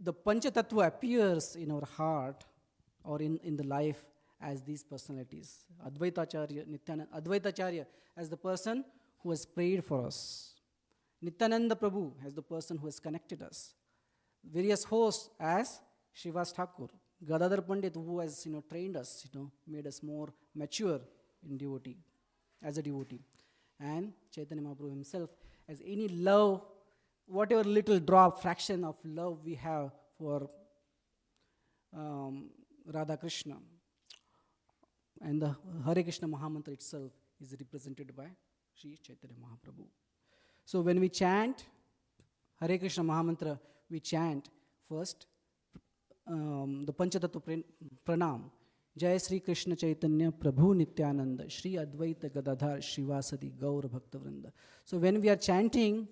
the Panchatattva appears in our heart or in the life as these personalities. Advaitacharya, Nityananda, Advaitacharya as the person who has prayed for us. Nityananda Prabhu as the person who has connected us. Various hosts as Srivas Thakur. Gadadhar Pandit who has trained us, made us more mature in devotee, as a devotee. And Chaitanya Mahaprabhu himself as any love, whatever little drop, fraction of love we have for Radha Krishna. And the Hare Krishna Mahamantra itself is represented by Sri Chaitanya Mahaprabhu. So when we chant Hare Krishna Mahamantra, we chant first the Panchatattva Pranam. Jai Sri Krishna Chaitanya Prabhu Nityananda Shri Advaita Gadadhar Shivasadi Gaur Bhakta Vrinda. So when we are chanting,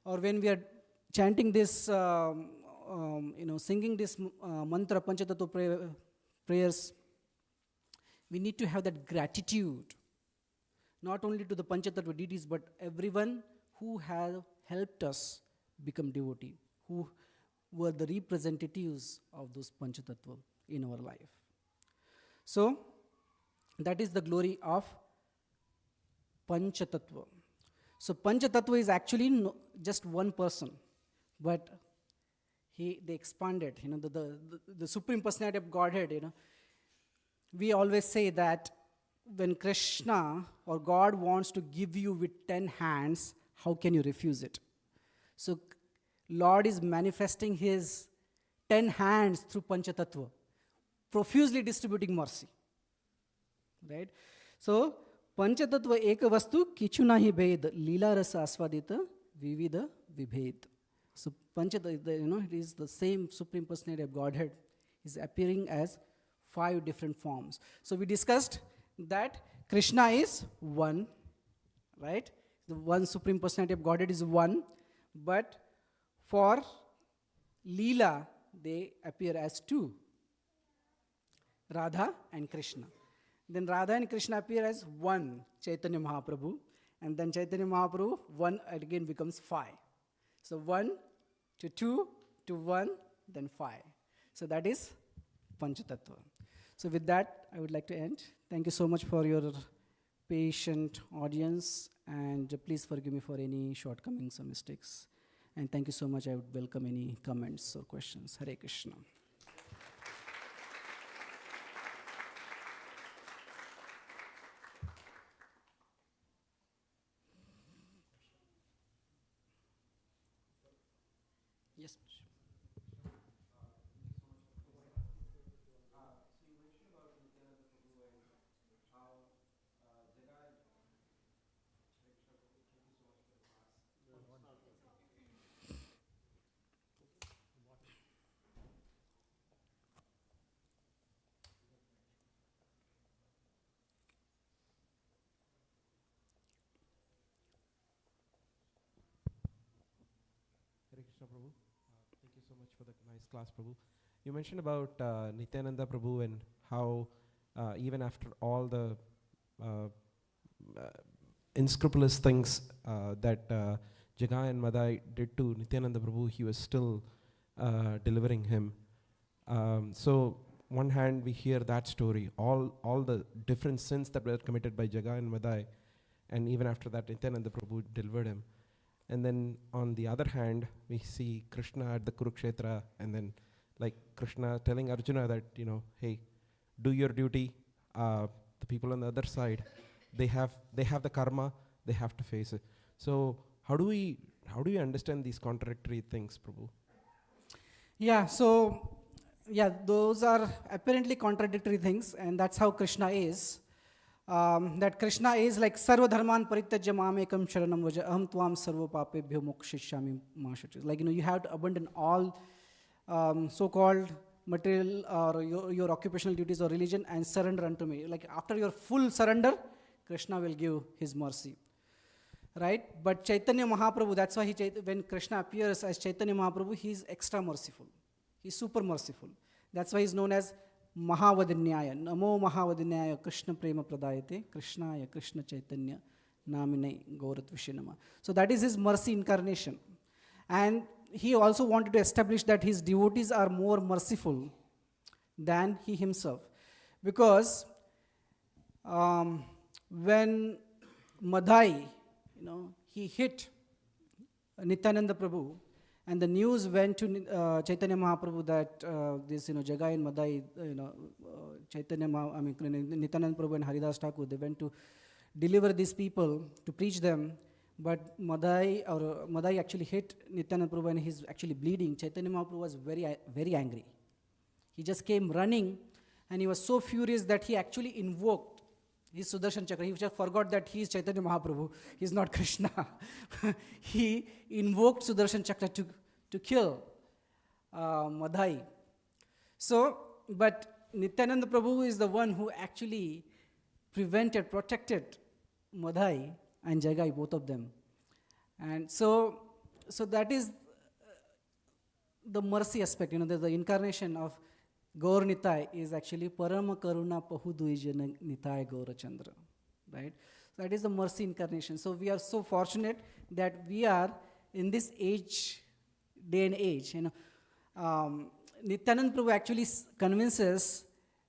or when we are chanting this, singing this mantra, Panchatattva prayers, we need to have that gratitude, not only to the Panchatattva deities, but everyone who have helped us become devotee, who were the representatives of those Panchatattva in our life. So, that is the glory of Panchatattva. So, Panchatattva is actually just one person, but they expanded, the Supreme Personality of Godhead, we always say that when Krishna or God wants to give you with 10 hands, how can you refuse it? So, Lord is manifesting his 10 hands through Panchatattva, profusely distributing mercy. Right? So, Panchatattva eka vastu kichu nahi bhed, lila rasa aswadita vivida vibhed. So, Panchatattva, it is the same Supreme Personality of Godhead is appearing as 5 different forms. So, we discussed that Krishna is one, right? The one Supreme Personality of Godhead is one, but for Leela, they appear as 2, Radha and Krishna. Then Radha and Krishna appear as 1, Chaitanya Mahaprabhu, and then Chaitanya Mahaprabhu, 1 again becomes 5. So 1 to 2 to 1, then 5. So that is Panchatattva. So with that, I would like to end. Thank you so much for your patient audience, and please forgive me for any shortcomings or mistakes. And thank you so much. I would welcome any comments or questions. Hare Krishna. Yes. Hare Krishna Prabhu. Thank you so much for the nice class, Prabhu. You mentioned about Nityananda Prabhu and how even after all the unscrupulous things that Jagai and Madai did to Nityananda Prabhu, he was still delivering him. So one hand we hear that story, all the different sins that were committed by Jagai and Madai, and even after that Nityananda Prabhu delivered him. And then on the other hand, we see Krishna at the Kurukshetra, and then like Krishna telling Arjuna that, hey, do your duty. The people on the other side, they have the karma, they have to face it. So how do you understand these contradictory things, Prabhu? Yeah, so, yeah, those are apparently contradictory things, and that's how Krishna is. That Krishna is like Sarva Dharman Parityajya Mamekam Sharanam Vaja Aham Tvam Sarva Papebhyo Mokshishami Ma Shuchi. Like, you have to abandon all so-called material or your occupational duties or religion and surrender unto me. Like, after your full surrender, Krishna will give his mercy. Right? But Chaitanya Mahaprabhu, that's why when Krishna appears as Chaitanya Mahaprabhu, he is extra merciful. He's super merciful. That's why he's known as Mahavadinyaya. Namo Mahavadinyaya Krishna Prema Pradayate Krishnaya Krishna Chaitanya Namine Gauratvishinama. So that is his mercy incarnation. And he also wanted to establish that his devotees are more merciful than he himself. Because when Madhai, he hit Nityananda Prabhu, and the news went to Chaitanya Mahaprabhu that this, Jagai and Madhai, Nityananda Prabhu and Haridas Thakur, they went to deliver these people, to preach them, but Madhai actually hit Nityananda Prabhu and he's actually bleeding. Chaitanya Mahaprabhu was very, very angry. He just came running, and he was so furious that he actually invoked his Sudarshan Chakra. He just forgot that he is Chaitanya Mahaprabhu. He is not Krishna. He invoked Sudarshan Chakra to kill Madhai. So, but Nityananda Prabhu is the one who actually protected Madhai and Jagai, both of them. And so that is the mercy aspect. The incarnation of Gaur Nitai is actually Parama Karuna Pahuduijana Nitai Gaurachandra, right? So that is the mercy incarnation. So we are so fortunate that we are in this day and age. Nityananda Prabhu actually convinces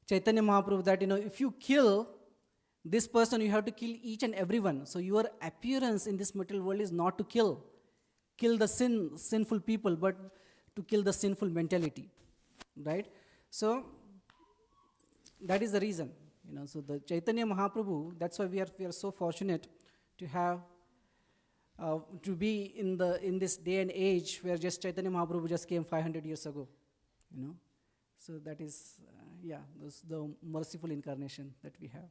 Chaitanya Mahaprabhu that, if you kill this person, you have to kill each and everyone. So your appearance in this material world is not to kill the sinful people, but to kill the sinful mentality, right? So that is the reason, So the Chaitanya Mahaprabhu, that's why we are so fortunate to have to be in this day and age where just Chaitanya Mahaprabhu just came 500 years ago, So that is the merciful incarnation that we have.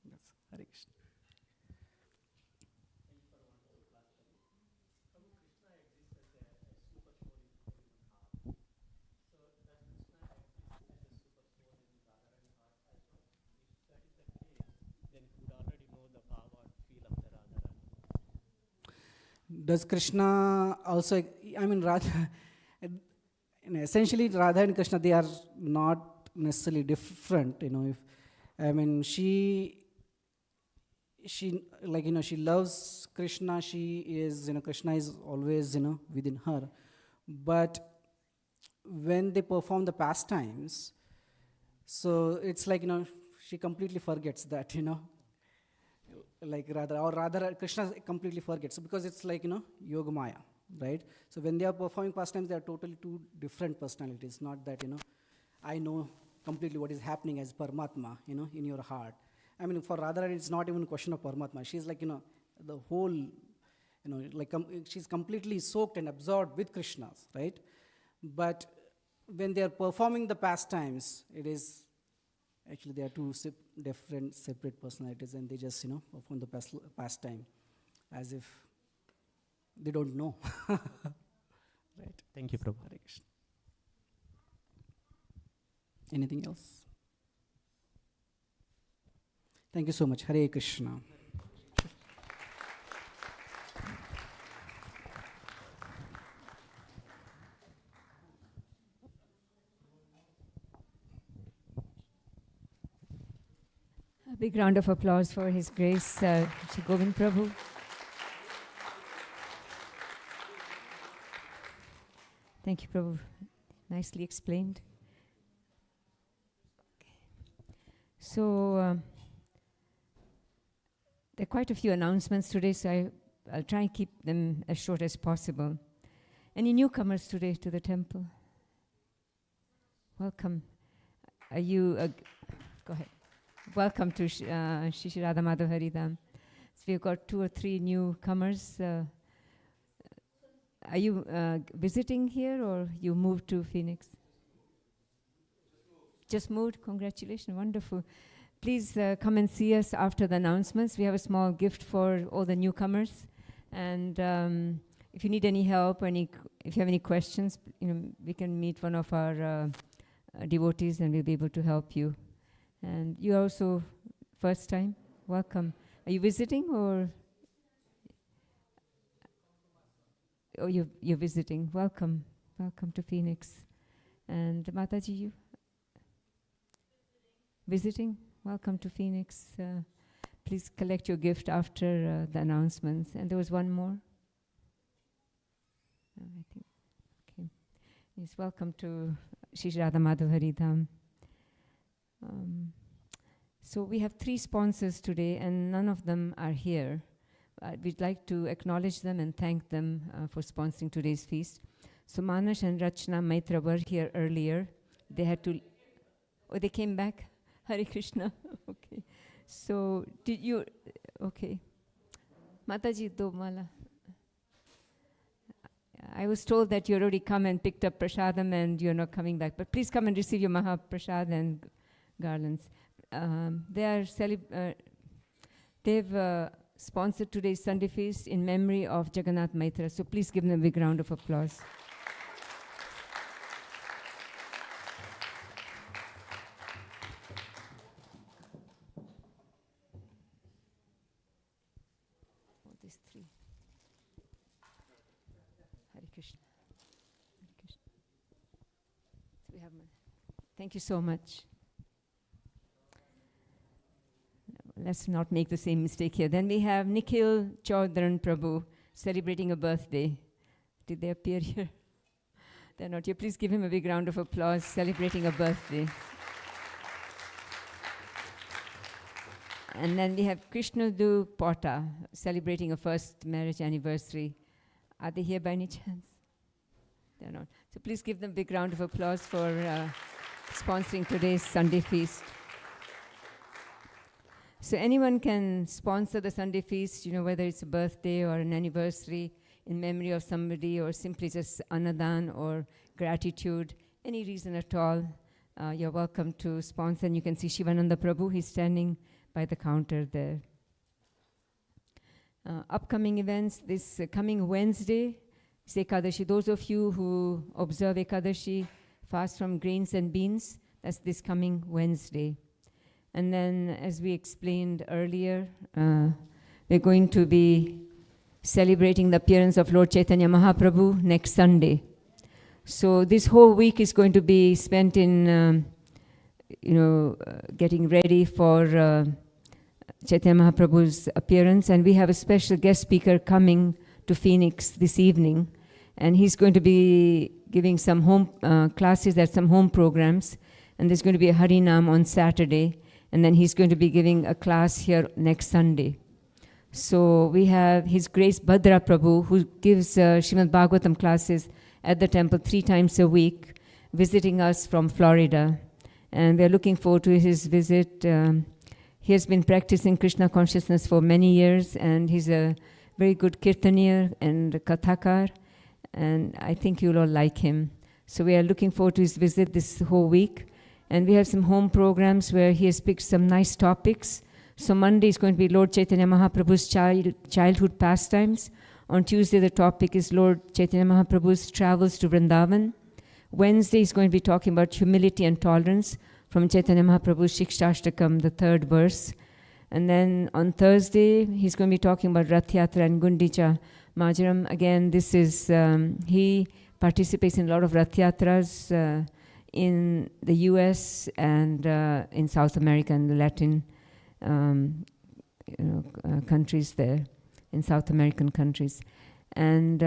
That's Hare Krishna. Does Krishna also, Radha, essentially Radha and Krishna, they are not necessarily different, she loves Krishna, she is, Krishna is always, within her. But when they perform the pastimes, so it's like, she completely forgets that, like Radha, Krishna completely forgets, because it's like, Yogamaya, right? So when they are performing pastimes, they are totally two different personalities, not that, I know completely what is happening as Paramatma, in your heart. For Radha, it's not even a question of Paramatma. She's like, the whole, she's completely soaked and absorbed with Krishna's, right? But when they are performing the pastimes, it is actually they are two different, separate personalities, and they just, perform the pastime as if they don't know. Right. Thank you, Prabhu. Hare Krishna. Anything else? Thank you so much. Hare Krishna. A big round of applause for His Grace, Shri Govind Prabhu. Thank you, Prabhu. Nicely explained. Okay. So, there are quite a few announcements today, so I'll try and keep them as short as possible. Any newcomers today to the temple? Welcome. Are you... go ahead. Welcome to Shri Radha Madhav Haridham. So we've got 2 or 3 newcomers. Are you visiting here or you moved to Phoenix? Just moved? Congratulations, wonderful. Please come and see us after the announcements. We have a small gift for all the newcomers. And if you need any help, if you have any questions, we can meet one of our devotees and we'll be able to help you. And you also, first time, welcome. Are you visiting or? Oh, you're visiting. Welcome. Welcome to Phoenix. And Mataji, you? Visiting? Welcome to Phoenix. Please collect your gift after the announcements. And there was one more. I think. Okay. Yes, welcome to Shri Radha Madhav Haridham. So we have 3 sponsors today, and none of them are here. We'd like to acknowledge them and thank them for sponsoring today's feast. So Manas and Rachna Maitra were here earlier. They had to. Oh, they came back. Hare Krishna. Okay. So did you? Okay. Mataji do mala. I was told that you already come and picked up prasadam and you're not coming back. But please come and receive your Mahaprasad and garlands. They've sponsored today's Sunday feast in memory of Jagannath Maitra. So please give them a big round of applause. Oh, these 3. Hare Krishna. Hare Krishna. So we have. Thank you so much. Let's not make the same mistake here. Then we have Nikhil Chaudharan Prabhu celebrating a birthday. Did they appear here? They're not here. Please give him a big round of applause, celebrating a birthday. And then we have Krishnadu Pota celebrating a first marriage anniversary. Are they here by any chance? They're not. So please give them a big round of applause for sponsoring today's Sunday feast. So anyone can sponsor the Sunday feast, whether it's a birthday or an anniversary in memory of somebody or simply just anadan or gratitude, any reason at all, you're welcome to sponsor. And you can see Shivananda Prabhu, he's standing by the counter there. Upcoming events, this coming Wednesday is Ekadashi. Those of you who observe Ekadashi, fast from grains and beans, that's this coming Wednesday. And then, as we explained earlier, we're going to be celebrating the appearance of Lord Chaitanya Mahaprabhu next Sunday. So this whole week is going to be spent in, getting ready for Chaitanya Mahaprabhu's appearance. And we have a special guest speaker coming to Phoenix this evening. And he's going to be giving some home classes at some home programs. And there's going to be a Harinam on Saturday. And then he's going to be giving a class here next Sunday. So we have His Grace Bhadra Prabhu, who gives Srimad Bhagavatam classes at the temple 3 times a week, visiting us from Florida. And we're looking forward to his visit. He has been practicing Krishna consciousness for many years, and he's a very good kirtanier and kathakar. And I think you'll all like him. So we are looking forward to his visit this whole week. And we have some home programs where he has picked some nice topics. So Monday is going to be Lord Chaitanya Mahaprabhu's childhood pastimes. On Tuesday, the topic is Lord Chaitanya Mahaprabhu's travels to Vrindavan. Wednesday is going to be talking about humility and tolerance from Chaitanya Mahaprabhu's Shikshashtakam, the 3rd verse. And then on Thursday, he's going to be talking about Rath Yatra and Gundicha Majaram. Again, this is, he participates in a lot of Rath Yatras in the US and in South America and the Latin countries there, in South American countries. And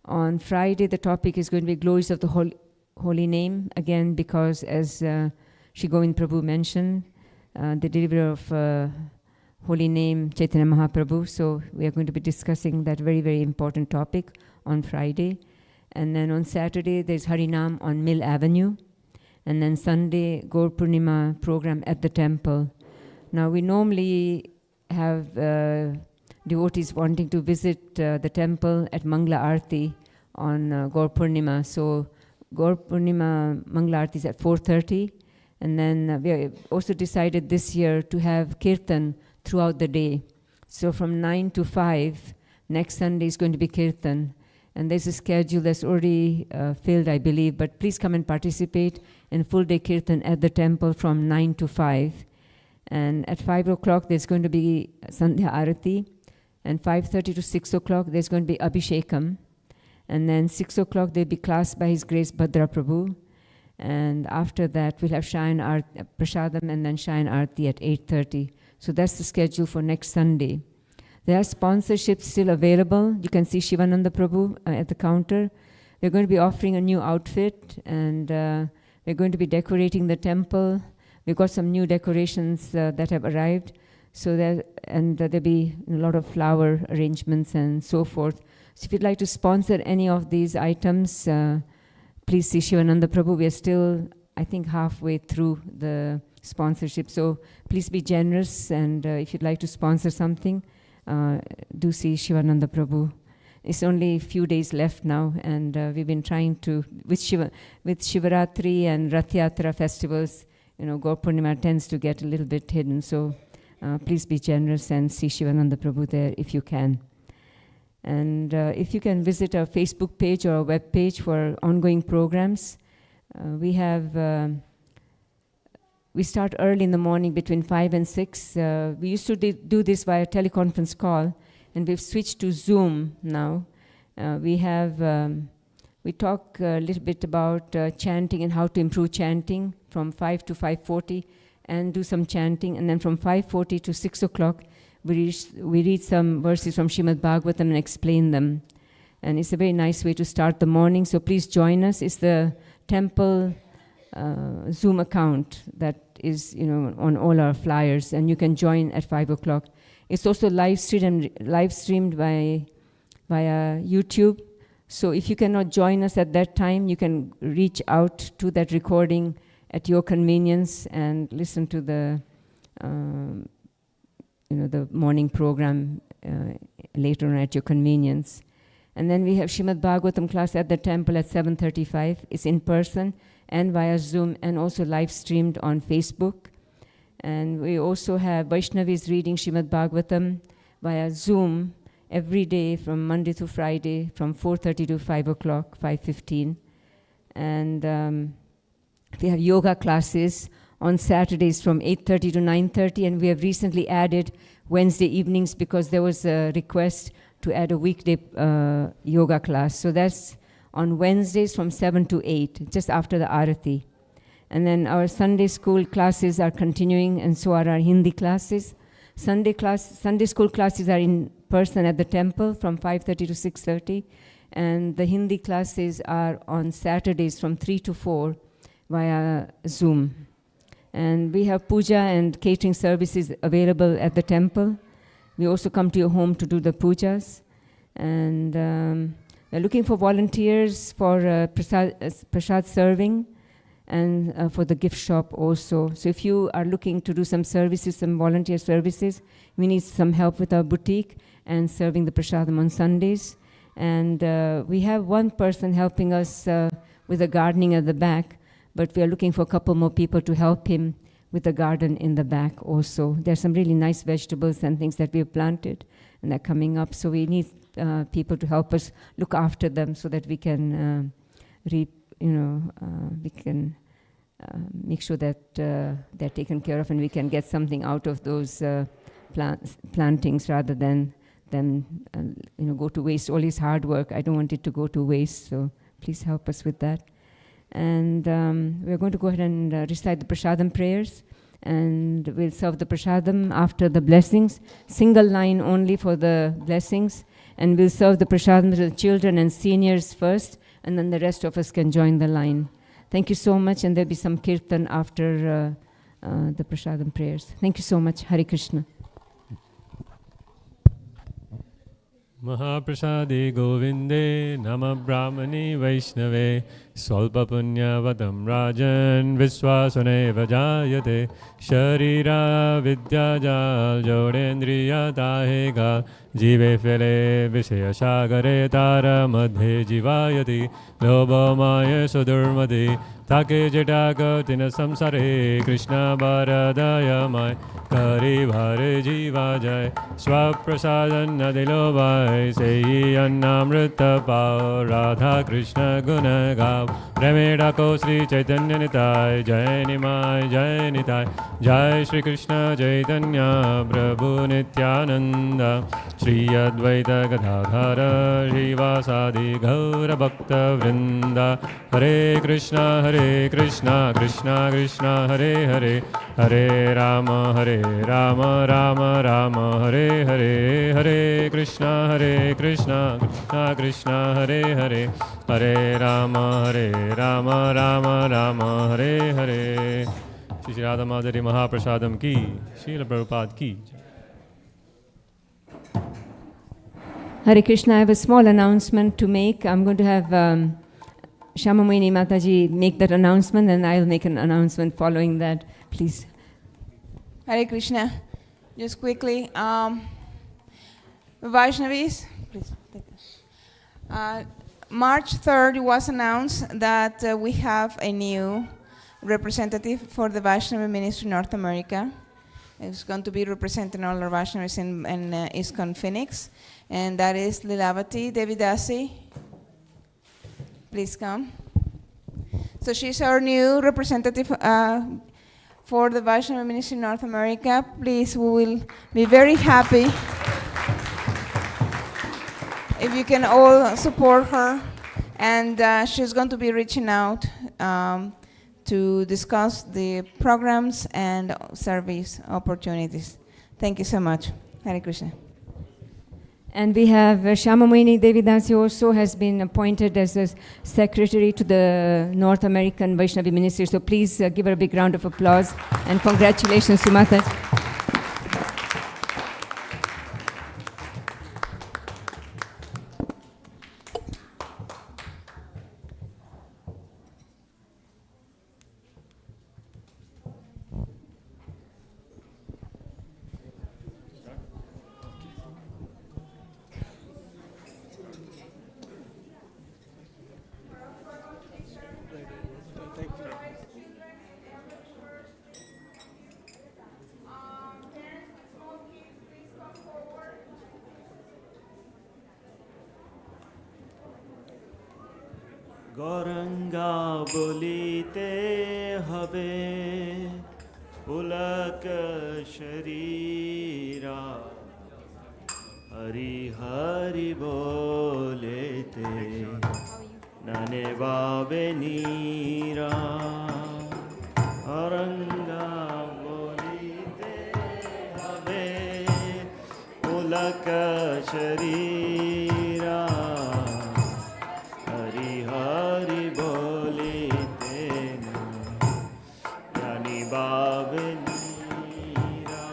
on Friday, the topic is going to be Glories of the Holy Name, again, because as Shri Govind Prabhu mentioned, the deliverer of Holy Name, Chaitanya Mahaprabhu. So we are going to be discussing that very, very important topic on Friday. And then on Saturday, there's Harinam on Mill Avenue. And then Sunday, Gaur Purnima program at the temple. Now, we normally have devotees wanting to visit the temple at Mangla Aarti on Gaur Purnima. So Gaur Purnima Mangla Aarti is at 4:30. And then we have also decided this year to have kirtan throughout the day. So from 9 to 5, next Sunday is going to be kirtan. And there's a schedule that's already filled, I believe. But please come and participate in full day kirtan at the temple from 9 to 5. And at 5 o'clock, there's going to be Sandhya Arati. And 5:30 to 6 o'clock, there's going to be Abhishekam. And then 6 o'clock, there'll be class by His Grace Bhadra Prabhu. And after that, we'll have Shayan Prasadam and then Shayan Arati at 8:30. So that's the schedule for next Sunday. There are sponsorships still available. You can see Shivananda Prabhu at the counter. They're going to be offering a new outfit, and they're going to be decorating the temple. We've got some new decorations that have arrived. So there'll be a lot of flower arrangements and so forth. So if you'd like to sponsor any of these items, please see Shivananda Prabhu. We are still, I think, halfway through the sponsorship. So please be generous, and if you'd like to sponsor something, do see Shivananda Prabhu. It's only a few days left now, and we've been trying to, with Shivaratri and Rath Yatra festivals, Gaur Purnima tends to get a little bit hidden. So please be generous and see Shivananda Prabhu there if you can. And if you can visit our Facebook page or our web page for ongoing programs, we start early in the morning between 5 and 6. We used to do this via teleconference call, and we've switched to Zoom now. We talk a little bit about chanting and how to improve chanting from 5 to 5:40 and do some chanting. And then from 5:40 to 6 o'clock, we read some verses from Srimad Bhagavatam and explain them. And it's a very nice way to start the morning. So please join us. It's the temple Zoom account that is on all our flyers, and you can join at 5 o'clock. It's also live streamed via YouTube. So if you cannot join us at that time, you can reach out to that recording at your convenience and listen to the the morning program later on at your convenience. And then we have Srimad Bhagavatam class at the temple at 7:35. It's in person and via Zoom, and also live streamed on Facebook. And we also have Vaishnavis reading Srimad Bhagavatam via Zoom every day from Monday to Friday from 4:30 to 5 o'clock, 5:15. And we have yoga classes on Saturdays from 8:30 to 9:30, and we have recently added Wednesday evenings because there was a request to add a weekday yoga class. So that's on Wednesdays from 7 to 8, just after the Arati. And then our Sunday school classes are continuing, and so are our Hindi classes. Sunday school classes are in person at the temple from 5:30 to 6:30, and the Hindi classes are on Saturdays from 3 to 4 via Zoom. And we have puja and catering services available at the temple. We also come to your home to do the pujas. And we're looking for volunteers for prasad serving and for the gift shop also. So if you are looking to do some services, some volunteer services, we need some help with our boutique and serving the prasadam on Sundays. And we have one person helping us with the gardening at the back, but we are looking for a couple more people to help him with the garden in the back also. There's some really nice vegetables and things that we have planted, and they're coming up. So we need people to help us look after them so that we can make sure that they're taken care of and we can get something out of those plantings rather than them go to waste. All his hard work, I don't want it to go to waste. So please help us with that. And we're going to go ahead and recite the prasadam prayers, and we'll serve the prasadam after the blessings, single line only for the blessings, and we'll serve the prasadam to the children and seniors first, and then the rest of us can join the line. Thank you so much, and there'll be some kirtan after the prasadam prayers. Thank you so much. Hare Krishna. Mahaprasade Govinde Nama Brahmani Vaishnave Swalpa Punyavatam Rajan Viswasane Vajayate Sharira Vidyajal Jodendriya Tahega Jive Fele Vishaya Shagare Tara Madhe Jivayati Loba Maya Sudurmati Take Jataga Tina Samsare Krishna Bharadaya Mai Kari Bhare Jiva Jai Swaprasadan Nadilo Vai Sei Annamrita Pao Radha Krishna Guna Gav Rameda Ko Sri Chaitanya Nitai Jai Nimai Jai Nitai Jai Shri Krishna Chaitanya Prabhu Nityananda Shri Advaita Gadadhara Shivasadi Gaura Bhakta Vrinda Hare Krishna Krishna Krishna Hare Hare Hare Rama Rama Rama Hare Hare Hare Krishna Krishna Krishna Hare Hare Hare Rama Rama Hare Hare Shri Radha Madhuri Mahaprasadam ki Srila Prabhupada ki Hare Krishna, I have a small announcement to make. I'm going to have Shamamini Mataji make that announcement, and I'll make an announcement following that. Please. Hare Krishna. Just quickly, Vaishnavis, please take this. March 3rd, it was announced that we have a new representative for the Vaishnava Ministry North America. It's going to be representing all our Vaishnavas in ISKCON Phoenix, and that is Lilavati Devidasi. Please come. So she's our new representative for the Vaishnava Ministry in North America. Please, we will be very happy if you can all support her. And she's going to be reaching out to discuss the programs and service opportunities. Thank you so much. Hare Krishna. And we have Shamamini Devidasi also has been appointed as a secretary to the North American Vaishnavi Ministry. So please give her a big round of applause and congratulations to Mataji. Gauranga bolite habe ulak sharira Hari Hari bolete nane babe nira Gauranga bolite habe ulak sharira Hari Hari bolite yani babenira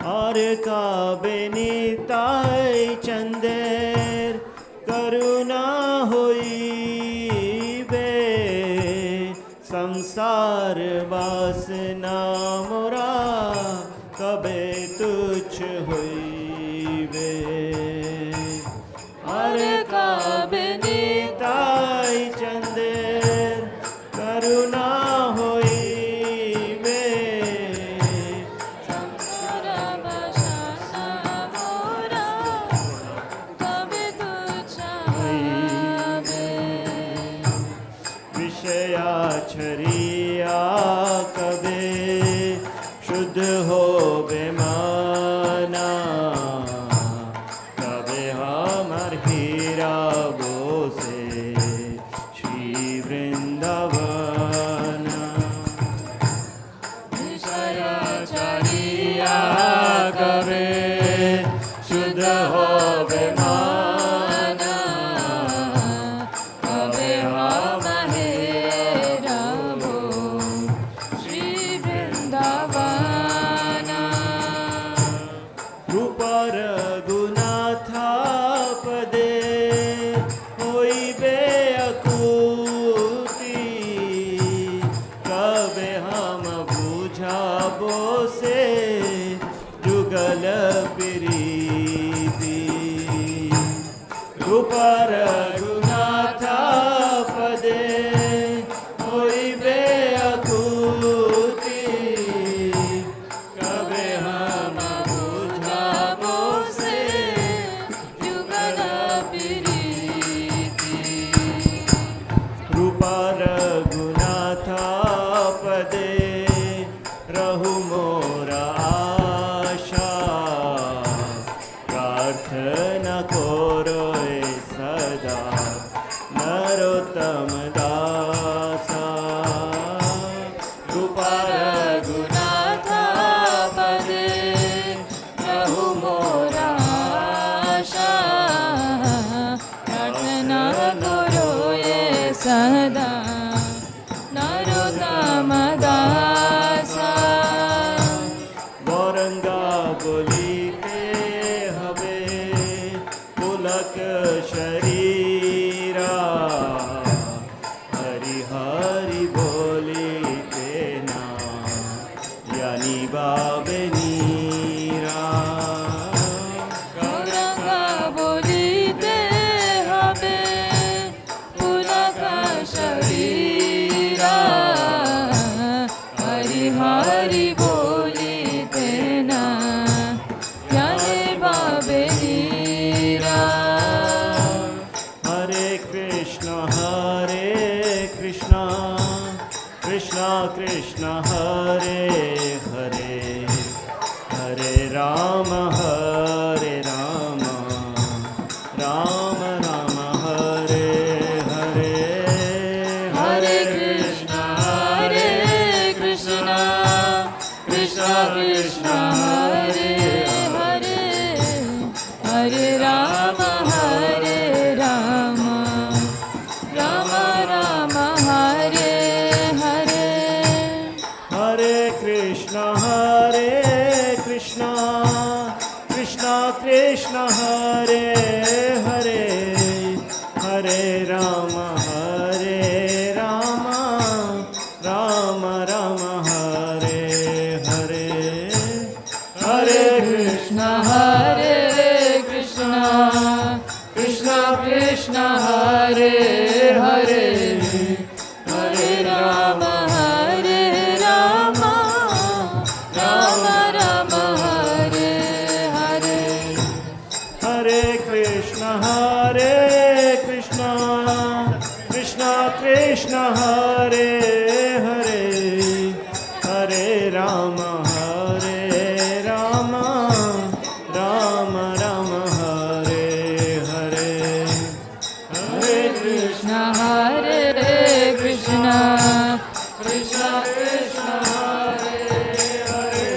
Are ka benitai chander karuna hoibe samsar vasna mora kabe tuch hoibe Are ka benitai chander karuna hoibe samsara bashana mora kabe tuchha hoibe vishaya chariya kabe shuddh hobe mana kabe hamar hira bose Shri Vrindavana Vishaya chariya kabe shuddh hobe mana kabe hamar hira Shri Vrindavana कबे हम बुझाबो से जुगल प्रीति रूप रघुनाथ पदे होइबे अकुति कबे हम बुझाबो से जुगल प्रीति रूप रघुनाथ पदे रहु मोर आशा प्रार्थना करो सदा नरोत्तम दासा रूप रघुनाथ पदे रहु मोर आशा प्रार्थना करो ये सदा नरोत्तम दासा गौरंगा बोलीते हवे पुलक शरीरा हरि हरि बोलीते ना यानी बाबे नीरा गौरंगा बोलीते हवे पुलक शरीरा हरि हरि बोलीते ना यानी बाबे नीरा हरे कृष्ण कृष्ण कृष्ण हरे हरे हरे राम राम राम हरे हरे हरे कृष्ण कृष्ण कृष्ण हरे हरे हरे राम राम राम हरे हरे हरे कृष्ण कृष्ण कृष्ण हरे हरे हरे राम राम हरे हरे हरे कृष्ण कृष्ण कृष्ण हरे हरे हरे राम राम हरे हरे हरे कृष्ण कृष्ण हरे हरे हरे राम राम हरे हरे हरे कृष्ण कृष्ण कृष्ण हरे हरे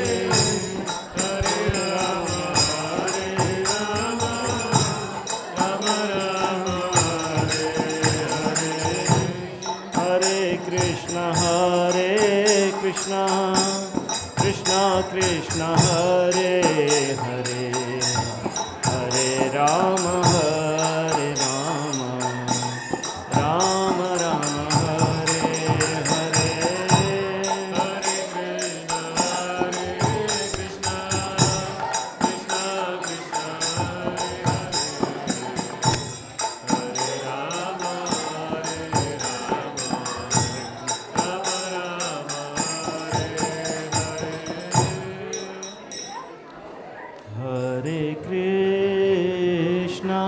हरे राम राम हरे हरे हरे कृष्ण कृष्ण हरे हरे हरे राम राम हरे हरे हरे कृष्ण कृष्ण हरे हरे राम हरे Krishna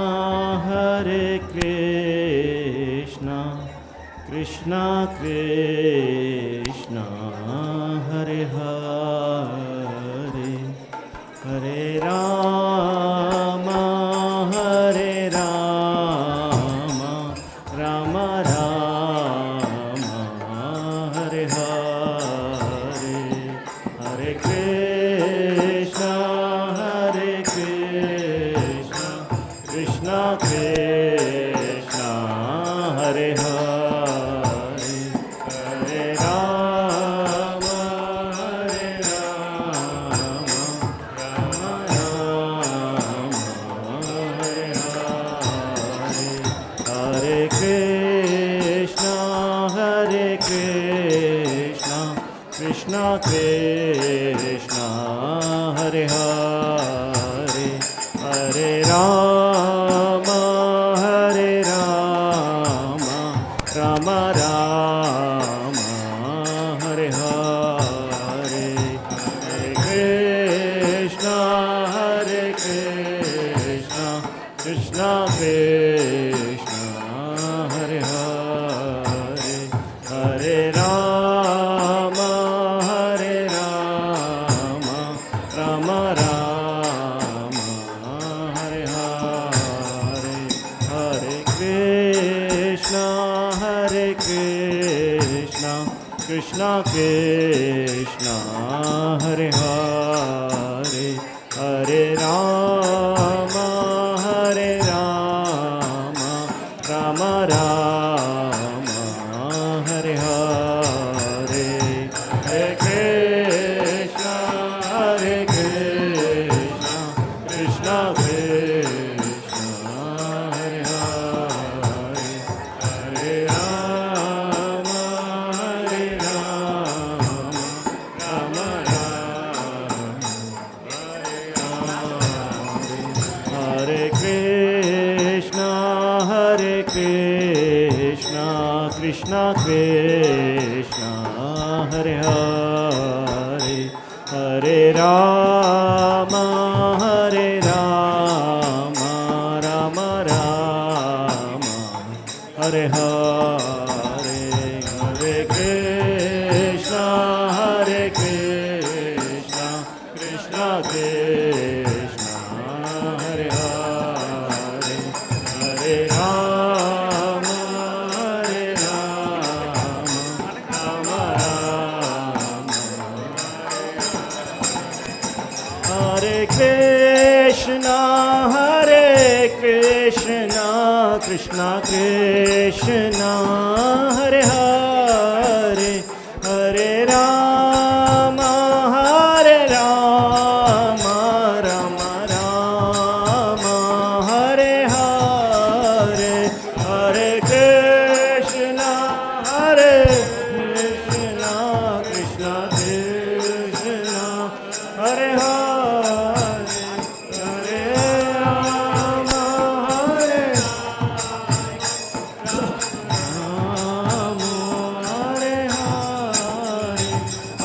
Krishna Krishna Hare Hare Hare Rama Hare Rama Rama Rama Hare Hare Hare Krishna Krishna Krishna Hare Hare Hare Rama Rama Rama Hare Hare Hare Krishna Krishna Krishna Hare Hare Hare Rama Rama Rama Hare Hare Hare Krishna Krishna Krishna Hare Hare Hare Rama Rama Hare Krishna Krishna Krishna Hare Hare Hare Rama Rama Rama Hare Hare Hare Krishna Krishna Krishna Hare Hare Hare Rama Rama Hare Krishna Krishna Krishna Hare Hare Hare Rama Rama Rama Hare Hare Hare Krishna Krishna Krishna Hare Hare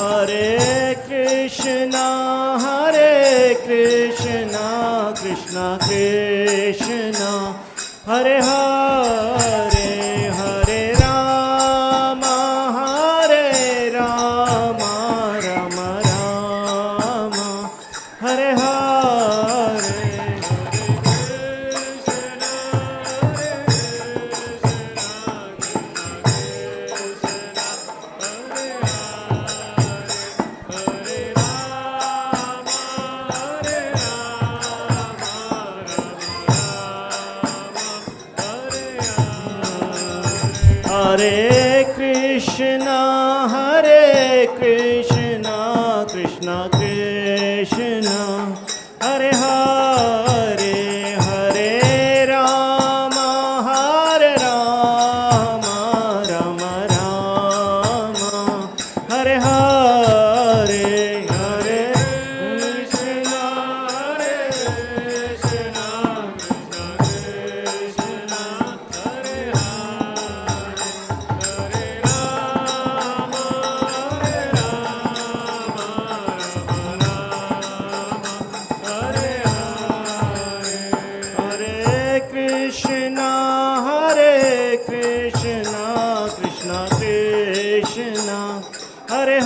Hare Rama Hare Krishna Krishna Krishna Hare Hare Hare Rama Rama Rama Hare Hare Hare Krishna Krishna Krishna Hare Hare Hare Rama Rama Rama Hare Hare Hare Krishna Krishna Krishna Hare Hare Krishna Krishna Krishna Hare Hare Hare Rama Rama Rama Hare Hare Hare Krishna Krishna Krishna Hare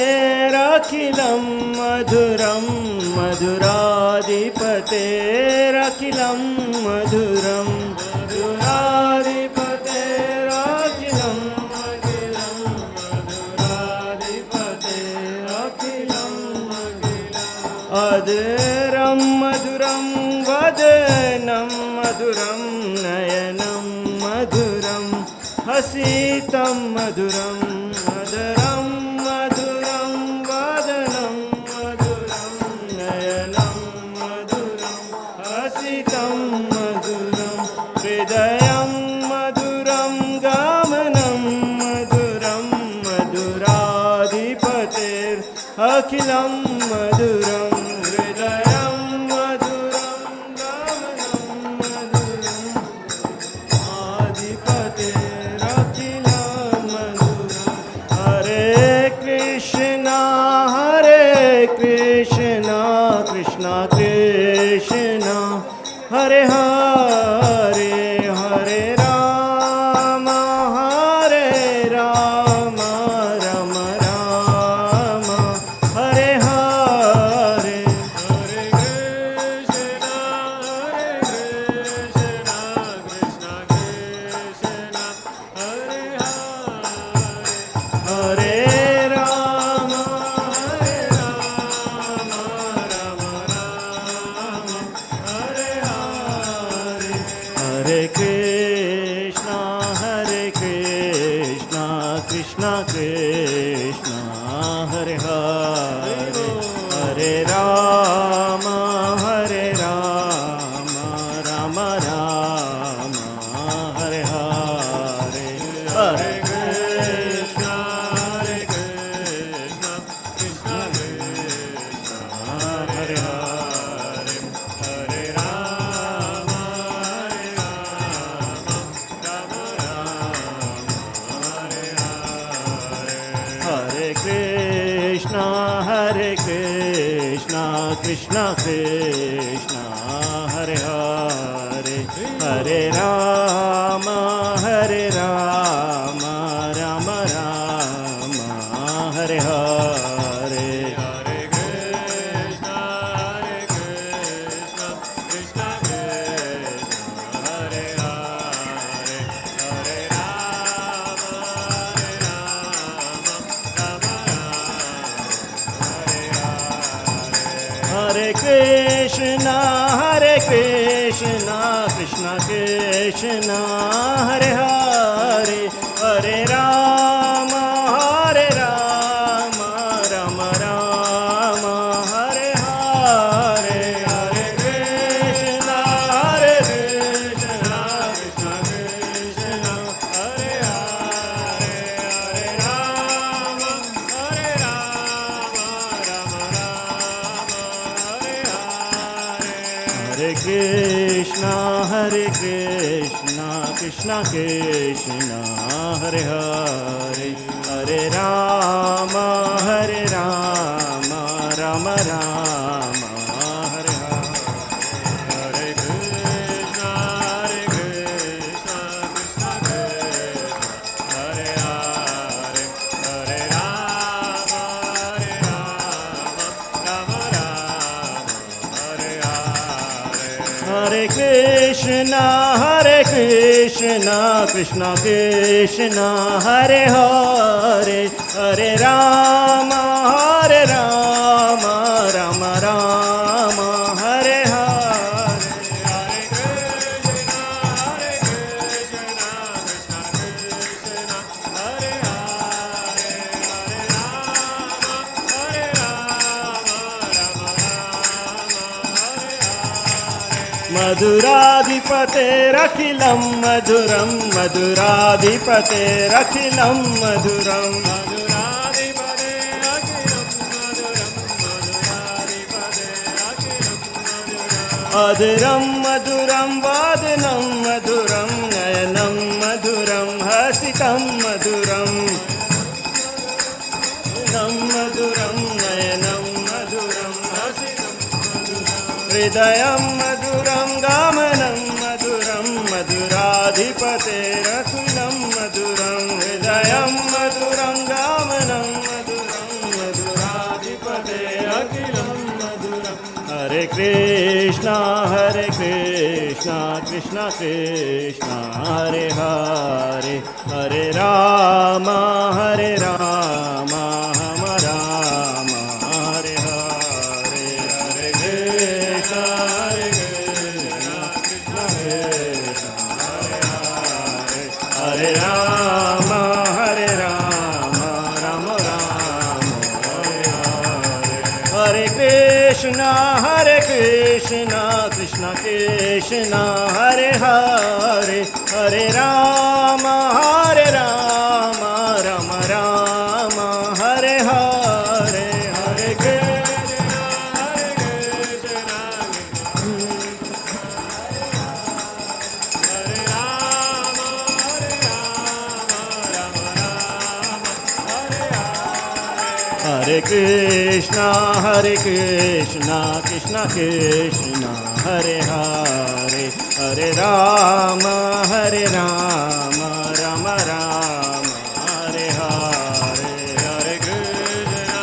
मधुराधिपतेरखिलं मधुरं मधुराधिपतेरखिलं मधुरं मधुराधिपतेरखिलं अधरं मधुरं वदनं मधुरं नयनं मधुरं हसितं मधुरं अधरं मधुरं वदनं मधुरं नयनं मधुरं हसितं मधुरं हृदयं मधुरं गमनं मधुरं मधुराधिपतिरखिलं मधुरं हृदयं मधुरं गमनं मधुरं आधिपतिरखिलं मधुरं हरे कृष्णा कृष्णा कृष्णा हरे हरे हरे राम राम राम हरे हरे हरे कृष्णा कृष्णा कृष्णा हरे हरे हरे राम राम हरे हरे हरे कृष्णा कृष्णा कृष्णा हरे हरे हरे राम राम हरे हरे हरे कृष्णा कृष्णा कृष्णा हरे हरे हरे राम राम हरे हरे हरे कृष्णा कृष्णा कृष्णा हरे हरे हरे राम राम हरे हरे हरे कृष्णा कृष्णा कृष्णा हरे हरे हरे राम हरे कृष्णा कृष्णा कृष्णा हरे हरे हरे राम राम राम हरे हरे हरे कृष्णा कृष्णा कृष्णा हरे हरे हरे राम राम हरे हरे कृष्णा कृष्णा कृष्णा हरे हरे हरे राम राम राम हरे हरे हरे कृष्णा कृष्णा कृष्णा हरे हरे हरे राम राम हरे हरे हरे कृष्णा कृष्णा कृष्णा हरे हरे हरे राम राम राम हरे हरे हरे कृष्णा कृष्णा कृष्णा हरे हरे हरे राम मधुराधिपतेरखिलं मधुरं मधुराधिपतेरखिलं मधुरं अधुरं मधुरं वादनं मधुरं नयनं मधुरं हसितं मधुरं मधुरं नयनं मधुरं हसितं हृदयं मधुरं गमनं मधुरं मधुराधिपतेरखिलं मधुरं हृदयं मधुरं गमनं मधुरं मधुराधिपतेरखिलं मधुरं हरे Krishna Krishna Krishna Hare Hare Hare Ram Ram Ram Hare Hare Hare Krishna, Hare Krishna, Krishna Krishna, Hare Hare, Hare Rama, Rama Rama, Hare Hare, Hare Krishna, Hare Krishna, Hare Rama, Rama Rama, Hare Krishna, Krishna Krishna, Hare Hare, Hare Rama, Rama Rama, Hare Hare, Hare Krishna,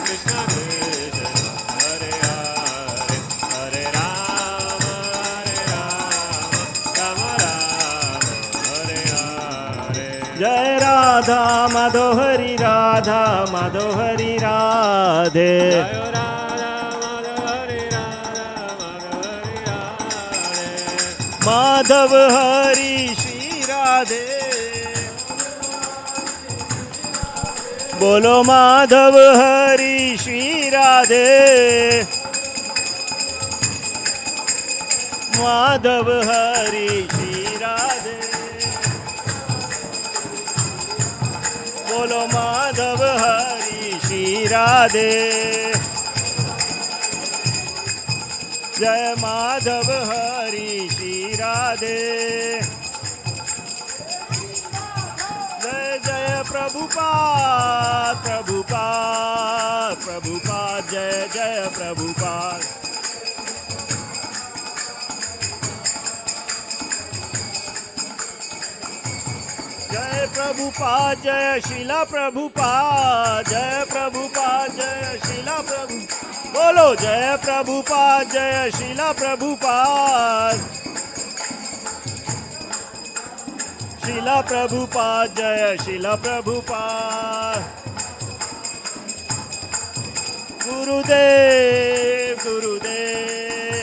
Krishna Krishna, Hare Hare, Hare Rama, Rama Rama, Hare Hare. Jai Radha Madhuri Radha Madhuri Radhe. Madhav Hari Shri Radhe. Bolo Madhav Hari Shri Radhe. Madhav Hari Shri Radhe. Bolo Madhav Hari Shri Radhe. Jai Madhav Hari Shri Radhe. Jai Jai Prabhupada, Prabhupada, Prabhupada, Jai Jai Prabhupada. Jai Prabhupada, Jai Srila Prabhupada, Jai Prabhupada, Jai Srila Prabhupada. Bolo Jai Prabhupada, Jai Srila Prabhupada. Srila Prabhupada, Jai Srila Prabhupada. Gurudev, Gurudev,